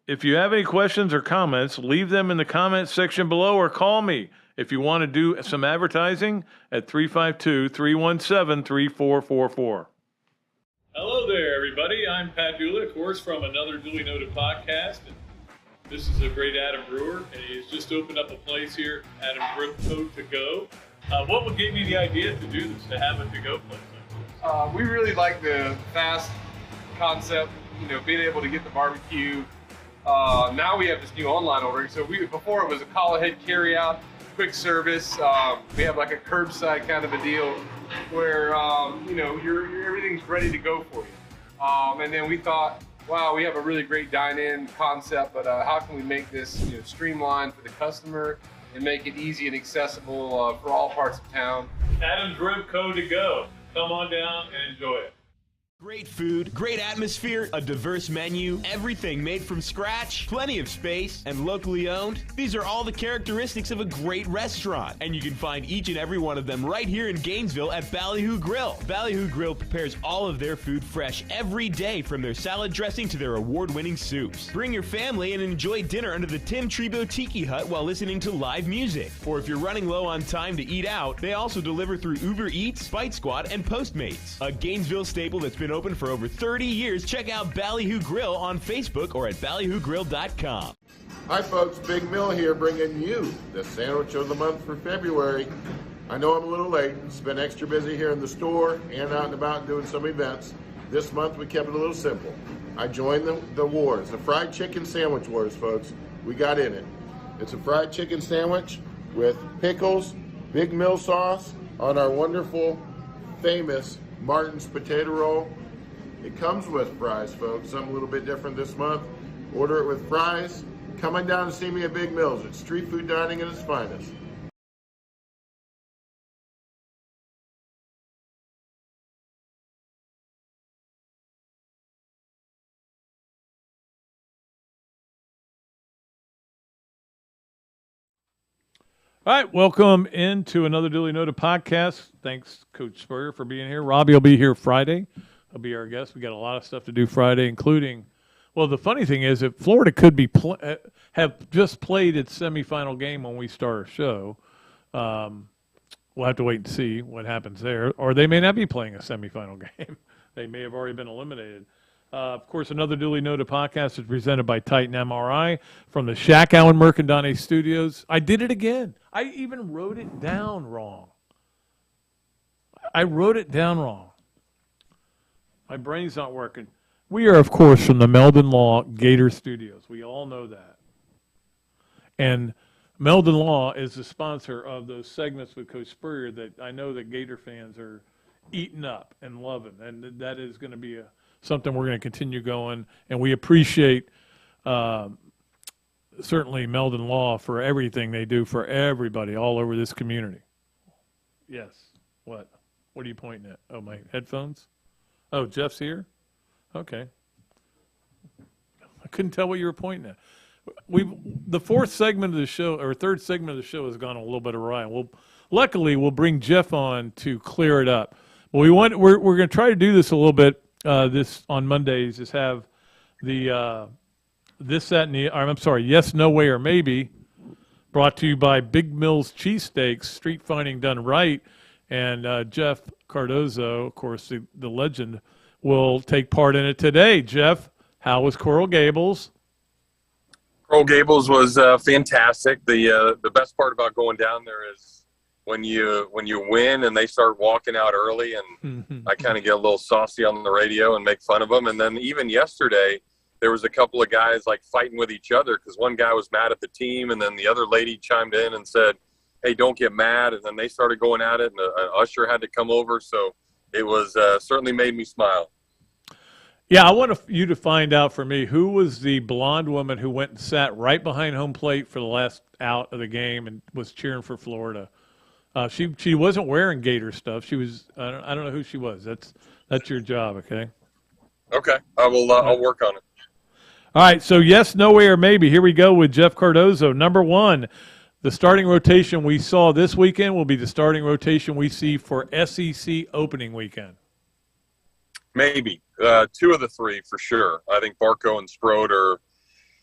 If you have any questions or comments, leave them in the comments section below or call me if you want to do some advertising at 352-317-3444. Hello there, everybody. I'm Pat Dooley, of course, from Another Dooley Noted Podcast. And this is a great Adam Brewer, and he's just opened up a place here, Adam Brewer to go. What gave you the idea to do this, to have a to-go place like this? We really like the fast concept, being able to get the barbecue. Now we have this new online ordering. So before it was a call ahead carry out, quick service. We have like a curbside kind of a deal where everything's ready to go for you. And then we thought, wow, we have a really great dine-in concept, but how can we make this streamlined for the customer and make it easy and accessible for all parts of town? Adam's Rib Co. to go. Come on down and enjoy it. Great food, great atmosphere, a diverse menu, everything made from scratch, plenty of space, and locally owned. These are all the characteristics of a great restaurant, and you can find each and every one of them right here in Gainesville at Ballyhoo Grill. Ballyhoo Grill prepares all of their food fresh every day, from their salad dressing to their award-winning soups. Bring your family and enjoy dinner under the Tim Tebow Tiki Hut while listening to live music. Or if you're running low on time to eat out, they also deliver through Uber Eats, Bite Squad, and Postmates. A Gainesville staple that's been open for over 30 years. Check out Ballyhoo Grill on Facebook or at ballyhoogrill.com. Hi folks, Big Mill here bringing you the sandwich of the month for February. I know I'm a little late. It's been extra busy here in the store and out and about doing some events. This month we kept it a little simple. I joined the wars, the fried chicken sandwich wars, folks. We got in it. It's a fried chicken sandwich with pickles, Big Mill sauce on our wonderful, famous Martin's potato roll. It comes with fries, folks. Something a little bit different this month. Order it with fries. Come on down and see me at Big Mills. It's street food dining at its finest. All right, welcome into Another Dooley Noted Podcast. Thanks, Coach Spurrier, for being here. Robbie will be here Friday. He'll be our guest. We got a lot of stuff to do Friday, including, well, the funny thing is that Florida could be have just played its semifinal game when we start our show. We'll have to wait and see what happens there, or they may not be playing a semifinal game. They may have already been eliminated. Of course, Another Dooley Noted Podcast is presented by Titan MRI from the Shaq Allen Mercandone Studios. I did it again. I even wrote it down wrong. My brain's not working. We are, of course, from the Meldon Law Gator Studios. We all know that. And Meldon Law is the sponsor of those segments with Coach Spurrier that I know that Gator fans are eating up and loving. And that is going to be something we're going to continue going. And we appreciate certainly Meldon Law for everything they do for everybody all over this community. Yes. What? What are you pointing at? Oh, my headphones? Oh, Jeff's here? Okay. I couldn't tell what you were pointing at. The fourth segment of the show, or third segment of the show, has gone a little bit awry. Luckily, we'll bring Jeff on to clear it up. We're going to try to do this a little bit this on Mondays, is have the this, that, and the, I'm sorry, yes, no way, or maybe, brought to you by Big Mills Cheesesteaks, street finding done right. And Jeff Cardozo, of course, the legend, will take part in it today. Jeff, how was Coral Gables? Coral Gables was fantastic. The best part about going down there is when you win and they start walking out early, and I kind of get a little saucy on the radio and make fun of them. And then even yesterday, there was a couple of guys like fighting with each other because one guy was mad at the team, and then the other lady chimed in and said, "Hey, don't get mad." And then they started going at it, and an usher had to come over. So it was certainly made me smile. Yeah, I want you to find out for me, who was the blonde woman who went and sat right behind home plate for the last out of the game and was cheering for Florida. She wasn't wearing Gator stuff. She was. I don't know who she was. That's your job. Okay. Okay. I will. I'll work on it. All right. So yes, no way, or maybe. Here we go with Jeff Cardozo. Number one, the starting rotation we saw this weekend will be the starting rotation we see for SEC opening weekend. Maybe 2 of the 3 for sure. I think Barco and Sproat are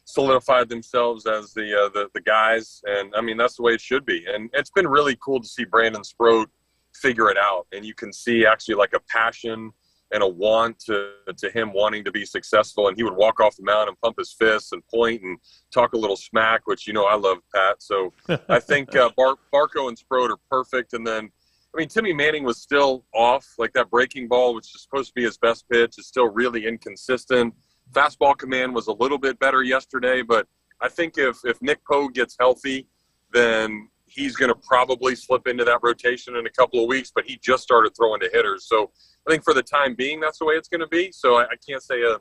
solidified themselves as the guys, and I mean that's the way it should be. And it's been really cool to see Brandon Sproat figure it out, and you can see actually like a passion and a want to him wanting to be successful. And he would walk off the mound and pump his fists and point and talk a little smack, which I love, Pat. So I think Barco and Sproat are perfect. And then I mean, Timmy Manning was still off. Like that breaking ball, which is supposed to be his best pitch, is still really inconsistent. Fastball command was a little bit better yesterday, but I think if Nick Poe gets healthy, then he's going to probably slip into that rotation in a couple of weeks, but he just started throwing to hitters. So I think for the time being, that's the way it's going to be. So I can't say a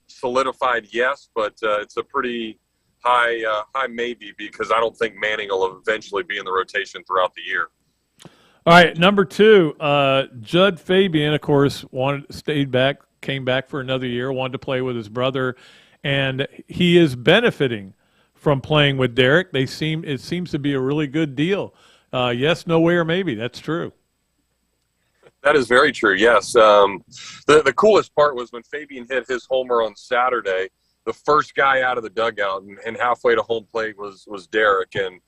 solidified yes, but it's a pretty high maybe, because I don't think Manning will eventually be in the rotation throughout the year. All right, number 2, Judd Fabian, of course, came back for another year, wanted to play with his brother, and he is benefiting from playing with Derek. It seems to be a really good deal. Yes, no way, or maybe. That's true. That is very true, yes. The coolest part was when Fabian hit his homer on Saturday, the first guy out of the dugout and halfway to home plate was Derek, and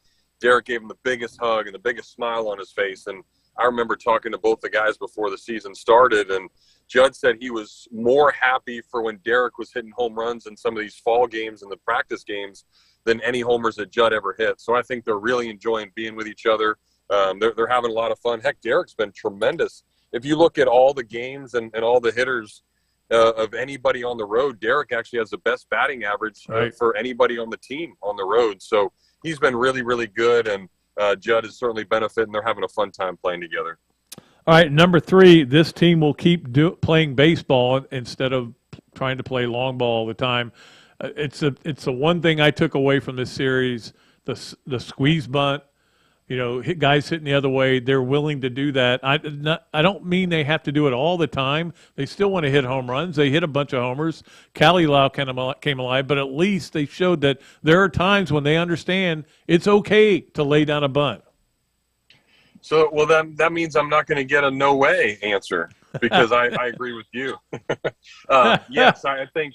Derek gave him the biggest hug and the biggest smile on his face. And I remember talking to both the guys before the season started, and Judd said he was more happy for when Derek was hitting home runs in some of these fall games and the practice games than any homers that Judd ever hit. So I think they're really enjoying being with each other. They're having a lot of fun. Heck, Derek's been tremendous. If you look at all the games and all the hitters of anybody on the road, Derek actually has the best batting average for anybody on the team on the road. So he's been really, really good, and Judd is certainly benefiting. They're having a fun time playing together. All right, number 3, this team will keep playing baseball instead of trying to play long ball all the time. It's the one thing I took away from this series, the squeeze bunt. Guys hitting the other way, they're willing to do that. I don't mean they have to do it all the time. They still want to hit home runs. They hit a bunch of homers. Cali Lau came alive, but at least they showed that there are times when they understand it's okay to lay down a bunt. So, well, then that means I'm not going to get a no way answer, because I agree with you. Yes, I think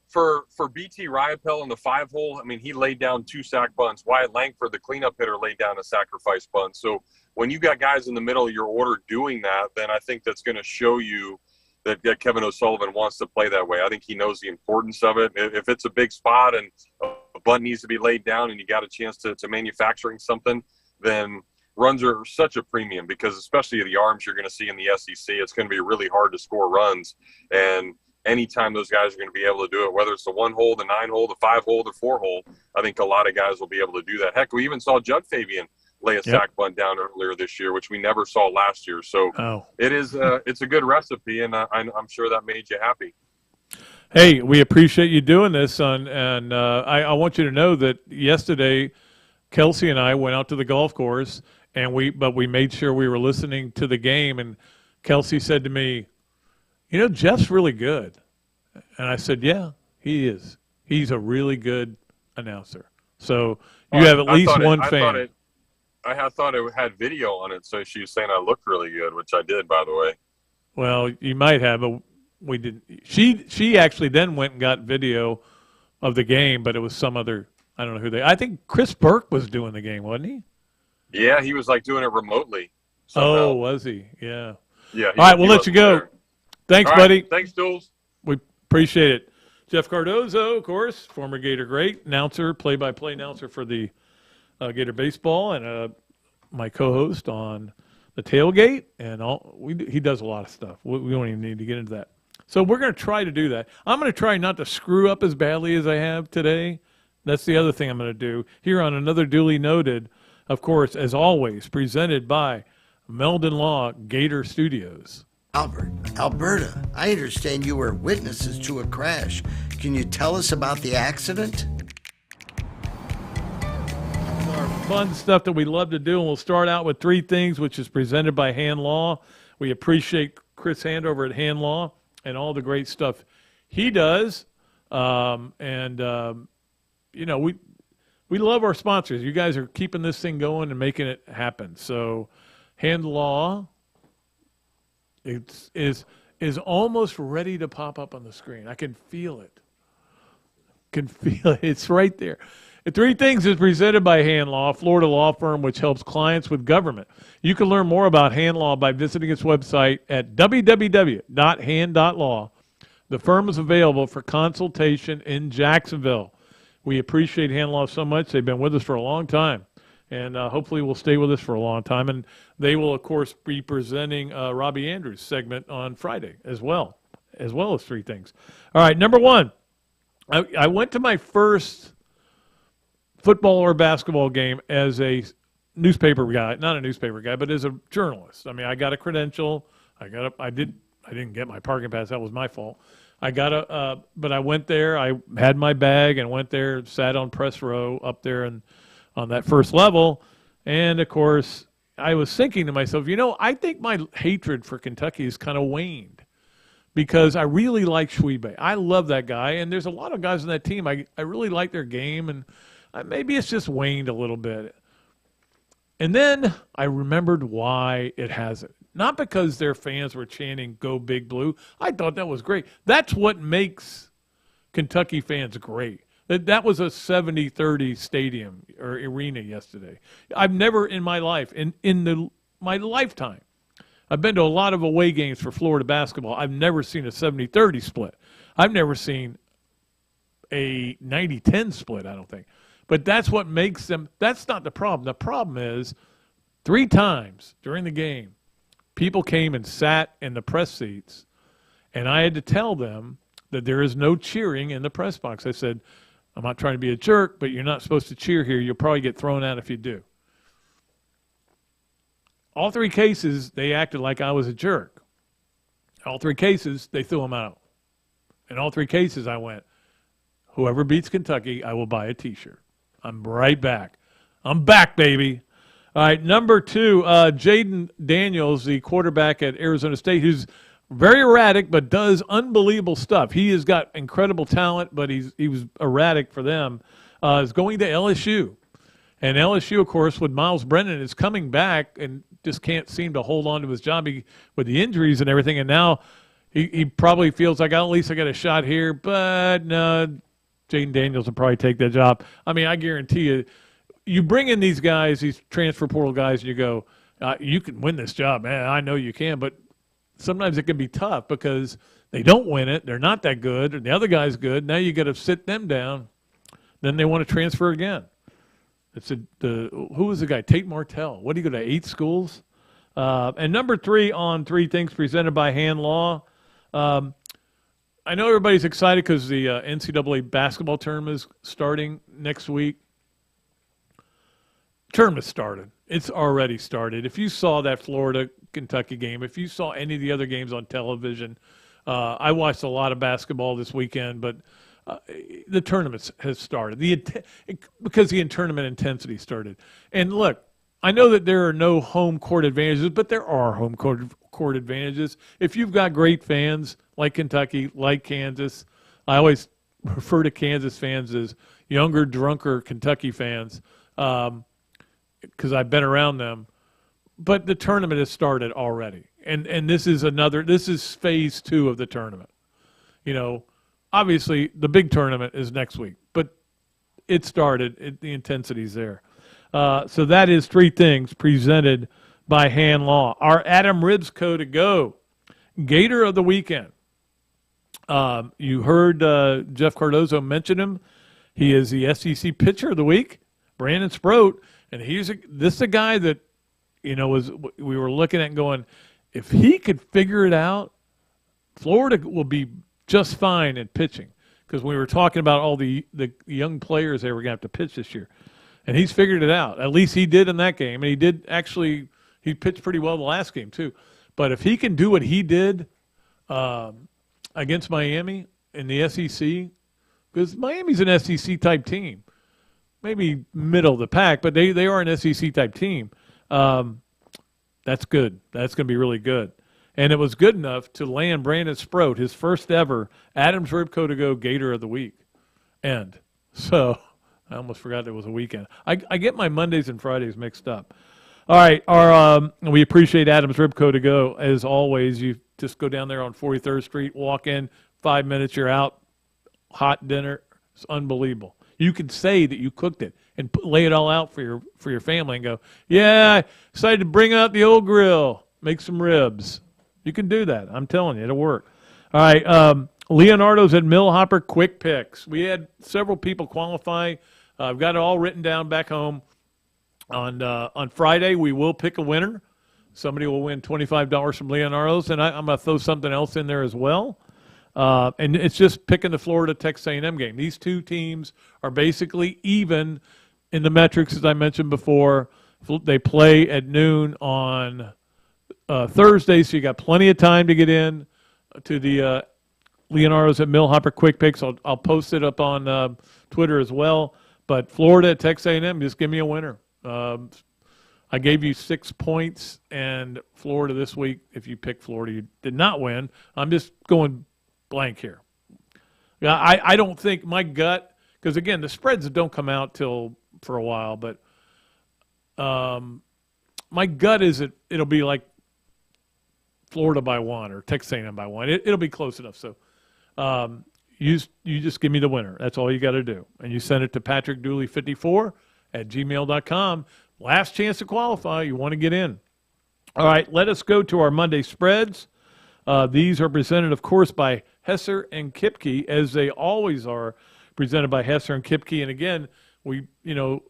for BT Riopel in the 5-hole, I mean, he laid down 2 sac bunts. Wyatt Langford, the cleanup hitter, laid down a sacrifice bunt. So when you got guys in the middle of your order doing that, then I think that's going to show you that Kevin O'Sullivan wants to play that way. I think he knows the importance of it. If it's a big spot and a bunt needs to be laid down and you got a chance to manufacturing something, then runs are such a premium, because especially the arms you're going to see in the SEC, it's going to be really hard to score runs. And anytime those guys are going to be able to do it, whether it's the 1-hole, the 9-hole, the 5-hole, the 4-hole, I think a lot of guys will be able to do that. Heck, we even saw Judd Fabian lay a sac bunt down earlier this year, which we never saw last year. So it's a good recipe, and I'm sure that made you happy. Hey, we appreciate you doing this, and I want you to know that yesterday Kelsey and I went out to the golf course, and we made sure we were listening to the game, and Kelsey said to me, Jeff's really good. And I said, yeah, he is. He's a really good announcer. So you have at least one fan. I thought it had video on it, so she was saying I looked really good, which I did, by the way. Well, you might have, but we didn't. She actually then went and got video of the game, but it was some other, I don't know who I think Chris Burke was doing the game, wasn't he? Yeah, he was like doing it remotely. Somehow. Oh, was he? Yeah. Yeah. All right, we'll let you go. There. Thanks, buddy. Thanks, Jules. We appreciate it. Jeff Cardozo, of course, former Gator great announcer, play-by-play announcer for the Gator baseball, and my co-host on the tailgate, and he does a lot of stuff. We don't even need to get into that. So we're going to try to do that. I'm going to try not to screw up as badly as I have today. That's the other thing I'm going to do here on Another Dooley Noted, of course, as always, presented by Meldon Law Gator Studios. Albert, Alberta, I understand you were witnesses to a crash. Can you tell us about the accident? Our fun stuff that we love to do, and we'll start out with Three Things, which is presented by Hand Law. We appreciate Chris Hand over at Hand Law and all the great stuff he does. We love our sponsors. You guys are keeping this thing going and making it happen. So Hand Law is almost ready to pop up on the screen. I can feel it. It's right there. Three Things is presented by Hand Law, a Florida law firm which helps clients with government. You can learn more about Hand Law by visiting its website at www.hand.law. The firm is available for consultation in Jacksonville. We appreciate Hand Law so much. They've been with us for a long time, and hopefully will stay with us for a long time. And they will, of course, be presenting Robbie Andrews' segment on Friday as well as Three Things. All right, number one, I went to my first football or basketball game as a newspaper guy, not a newspaper guy, but as a journalist. I mean, I got a credential. I didn't get my parking pass. That was my fault. But I went there. I had my bag and went there, sat on press row up there and on that first level. And of course, I was thinking to myself, I think my hatred for Kentucky has kind of waned because I really like Schwebe. I love that guy. And there's a lot of guys on that team. I really like their game, and maybe it's just waned a little bit. And then I remembered why it hasn't. Not because their fans were chanting, "Go Big Blue." I thought that was great. That's what makes Kentucky fans great. That was a 70-30 stadium or arena yesterday. I've never in my life, my lifetime, I've been to a lot of away games for Florida basketball. I've never seen a 70-30 split. I've never seen a 90-10 split, I don't think. But that's what makes them – that's not the problem. The problem is 3 times during the game, people came and sat in the press seats, and I had to tell them that there is no cheering in the press box. I said, I'm not trying to be a jerk, but you're not supposed to cheer here. You'll probably get thrown out if you do. All 3 cases, they acted like I was a jerk. All 3 cases, they threw him out. In all 3 cases, I went, whoever beats Kentucky, I will buy a T-shirt. I'm right back. I'm back, baby. All right, number 2, Jayden Daniels, the quarterback at Arizona State, who's very erratic but does unbelievable stuff. He has got incredible talent, but he was erratic for them, is going to LSU. And LSU, of course, with Miles Brennan, is coming back and just can't seem to hold on to his job with the injuries and everything. And now he probably feels like, at least I got a shot here. But no, Jayden Daniels will probably take that job. I mean, I guarantee you, you bring in these guys, these transfer portal guys, and you go, you can win this job, man. I know you can. But sometimes it can be tough because they don't win it. They're not that good. And the other guy's good. Now you got to sit them down. Then they want to transfer again. Who was the guy? Tate Martell. What, do you go to 8 schools? And number 3 on Three Things presented by Hand Law. I know everybody's excited because the NCAA basketball tournament is starting next week. Tournament started. It's already started. If you saw that Florida-Kentucky game, if you saw any of the other games on television, I watched a lot of basketball this weekend, but the tournament has started because the tournament intensity started. And look, I know that there are no home court advantages, but there are home court advantages. If you've got great fans like Kentucky, like Kansas, I always refer to Kansas fans as younger, drunker Kentucky fans because I've been around them. But the tournament has started already, and this is phase 2 of the tournament. Obviously, the big tournament is next week, but it started. The intensity's there. So that is Three Things presented by Hand Law. Our Adam Ribsco to go. Gator of the weekend. You heard Jeff Cardozo mention him. He is the SEC pitcher of the week, Brandon Sproat, and this is a guy that we were looking at and going, if he could figure it out, Florida will be just fine at pitching, because we were talking about all the young players they were going to have to pitch this year. And he's figured it out. At least he did in that game. And he pitched pretty well the last game too. But if he can do what he did against Miami in the SEC, because Miami's an SEC-type team, maybe middle of the pack, but they are an SEC type team. That's good. That's going to be really good. And it was good enough to land Brandon Sproat, his first ever Adams Ribco to Go Gator of the Week. And so I almost forgot there was a weekend. I get my Mondays and Fridays mixed up. All right, we appreciate Adams Ribco to Go. As always, you just go down there on 43rd Street, walk in, 5 minutes, you're out, hot dinner. It's unbelievable. You can say that you cooked it and lay it all out for your family and go, yeah, I decided to bring out the old grill, make some ribs. You can do that. I'm telling you, it'll work. All right, Leonardo's at Millhopper Quick Picks. We had several people qualify. I've got it all written down back home. On Friday, we will pick a winner. Somebody will win $25 from Leonardo's, and I'm going to throw something else in there as well. And it's just picking the Florida Texas A&M game. These two teams are basically even in the metrics, as I mentioned before. They play at noon on Thursday, so you got plenty of time to get in to the Leonardo's at Millhopper Quick Picks. I'll post it up on Twitter as well. But Florida at Texas A&M, just give me a winner. I gave you 6 points, and Florida this week, if you pick Florida, you did not win. I'm just going blank here. I don't think my gut, because, again, the spreads don't come out for a while, but my gut is it'll be like Florida by 1 or Texas A&M by 1. It'll be close enough. So you just give me the winner. That's all you got to do. And you send it to patrickdooley54@gmail.com. Last chance to qualify. You want to get in. All right, let us go to our Monday spreads. These are presented, of course, by Hesser and Kipke, as they always are presented by Hesser and Kipke. And again,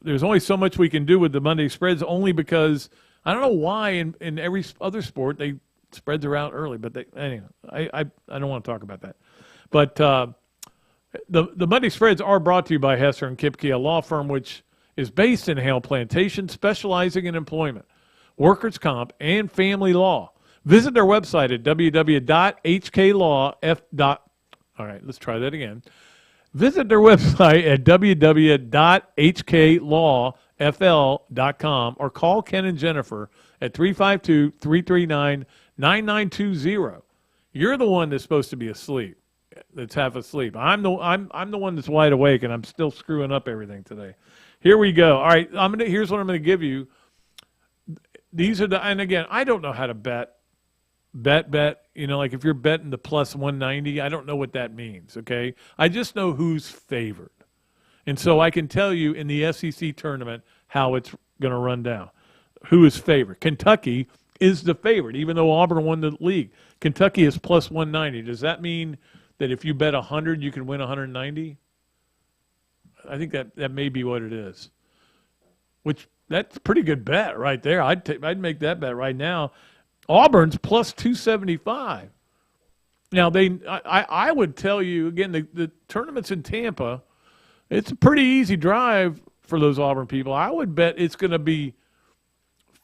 there's only so much we can do with the Monday spreads, only because I don't know why in every other sport spreads are out early. But anyway, I don't want to talk about that. But the Monday spreads are brought to you by Hesser and Kipke, a law firm which is based in Hale Plantation, specializing in employment, workers' comp, and family law. Visit their website at www.hklaw.com. All right, let's try that again. Visit their website at www.hklawfl.com or call Ken and Jennifer at 352-339-9920. You're the one that's supposed to be asleep, that's half asleep. I'm the one that's wide awake, and I'm still screwing up everything today. Here we go. All right, here's what I'm going to give you. These are and again, I don't know how to bet. Like if you're betting the plus 190, I don't know what that means, okay? I just know who's favored. And so I can tell you in the SEC tournament how it's going to run down. Who is favored? Kentucky is the favorite, even though Auburn won the league. Kentucky is plus 190. Does that mean that if you bet 100, you can win 190? I think that may be what it is. That's a pretty good bet right there. I'd make that bet right now. Auburn's plus 275. Now I would tell you again, the tournament's in Tampa. It's a pretty easy drive for those Auburn people. I would bet it's going to be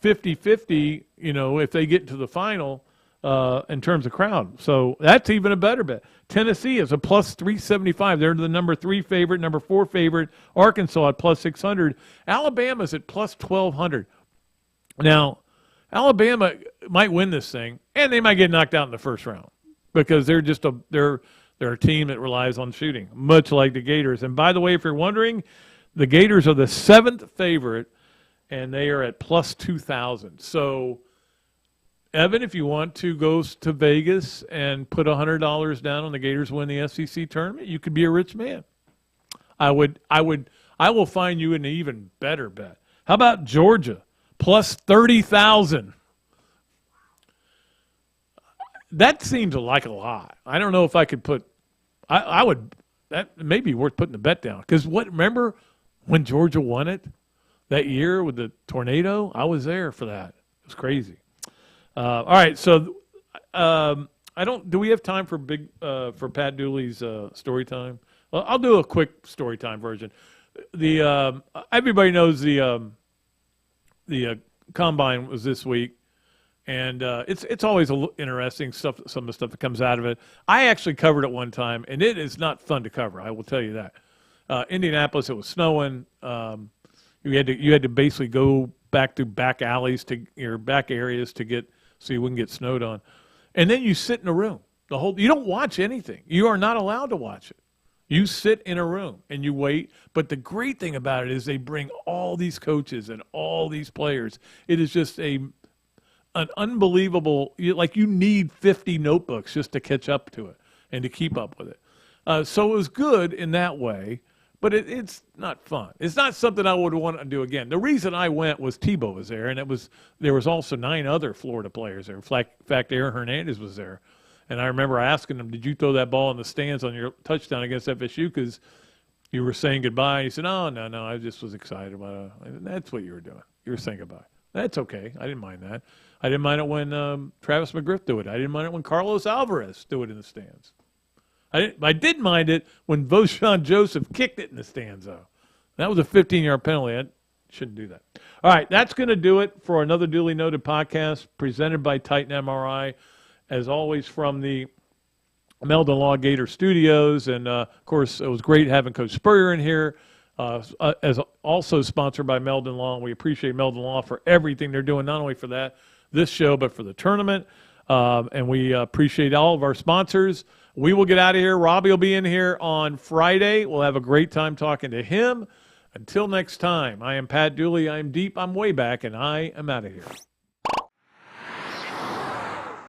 50-50, if they get to the final in terms of crowd. So that's even a better bet. Tennessee is a plus 375. They're the number 3 favorite, number 4 favorite. Arkansas at plus 600. Alabama's at plus 1,200. Now, Alabama might win this thing, and they might get knocked out in the first round because they're just they're a team that relies on shooting, much like the Gators. And by the way, if you're wondering, the Gators are the 7th favorite, and they are at plus 2,000. So, Evan, if you want to go to Vegas and put $100 down on the Gators win the SEC tournament, you could be a rich man. I will find you an even better bet. How about Georgia? Plus 30,000. That seems like a lot. I don't know if I could put. I would. That may be worth putting the bet down because remember when Georgia won it that year with the tornado? I was there for that. It was crazy. All right, so do we have time for Pat Dooley's story time? Well, I'll do a quick story time version. Everybody knows the combine was this week, and it's always interesting stuff. Some of the stuff that comes out of it. I actually covered it one time, and it is not fun to cover. I will tell you that. Indianapolis, it was snowing. You had to basically go back through back alleys back areas to get so you wouldn't get snowed on, and then you sit in a room. You don't watch anything. You are not allowed to watch it. You sit in a room and you wait. But the great thing about it is they bring all these coaches and all these players. It is just an unbelievable. You need 50 notebooks just to catch up to it and to keep up with it. So it was good in that way. But it's not fun. It's not something I would want to do again. The reason I went was Tebow was there, and there was also 9 other Florida players there. In fact, Aaron Hernandez was there. And I remember asking him, did you throw that ball in the stands on your touchdown against FSU because you were saying goodbye? And he said, no, I just was excited about it. That's what you were doing. You were saying goodbye. That's okay. I didn't mind that. I didn't mind it when Travis McGriff did it. I didn't mind it when Carlos Alvarez did it in the stands. I did mind it when Voshon Joseph kicked it in the stands, though. That was a 15-yard penalty. I shouldn't do that. All right, that's going to do it for another Duly Noted podcast presented by Titan MRI, as always from the Meldon Law Gator Studios. And, of course, it was great having Coach Spurrier in here, as also sponsored by Meldon Law. And we appreciate Meldon Law for everything they're doing, not only for this show, but for the tournament. And we appreciate all of our sponsors. We will get out of here. Robbie will be in here on Friday. We'll have a great time talking to him. Until next time, I am Pat Dooley. I'm deep. I'm way back, and I am out of here.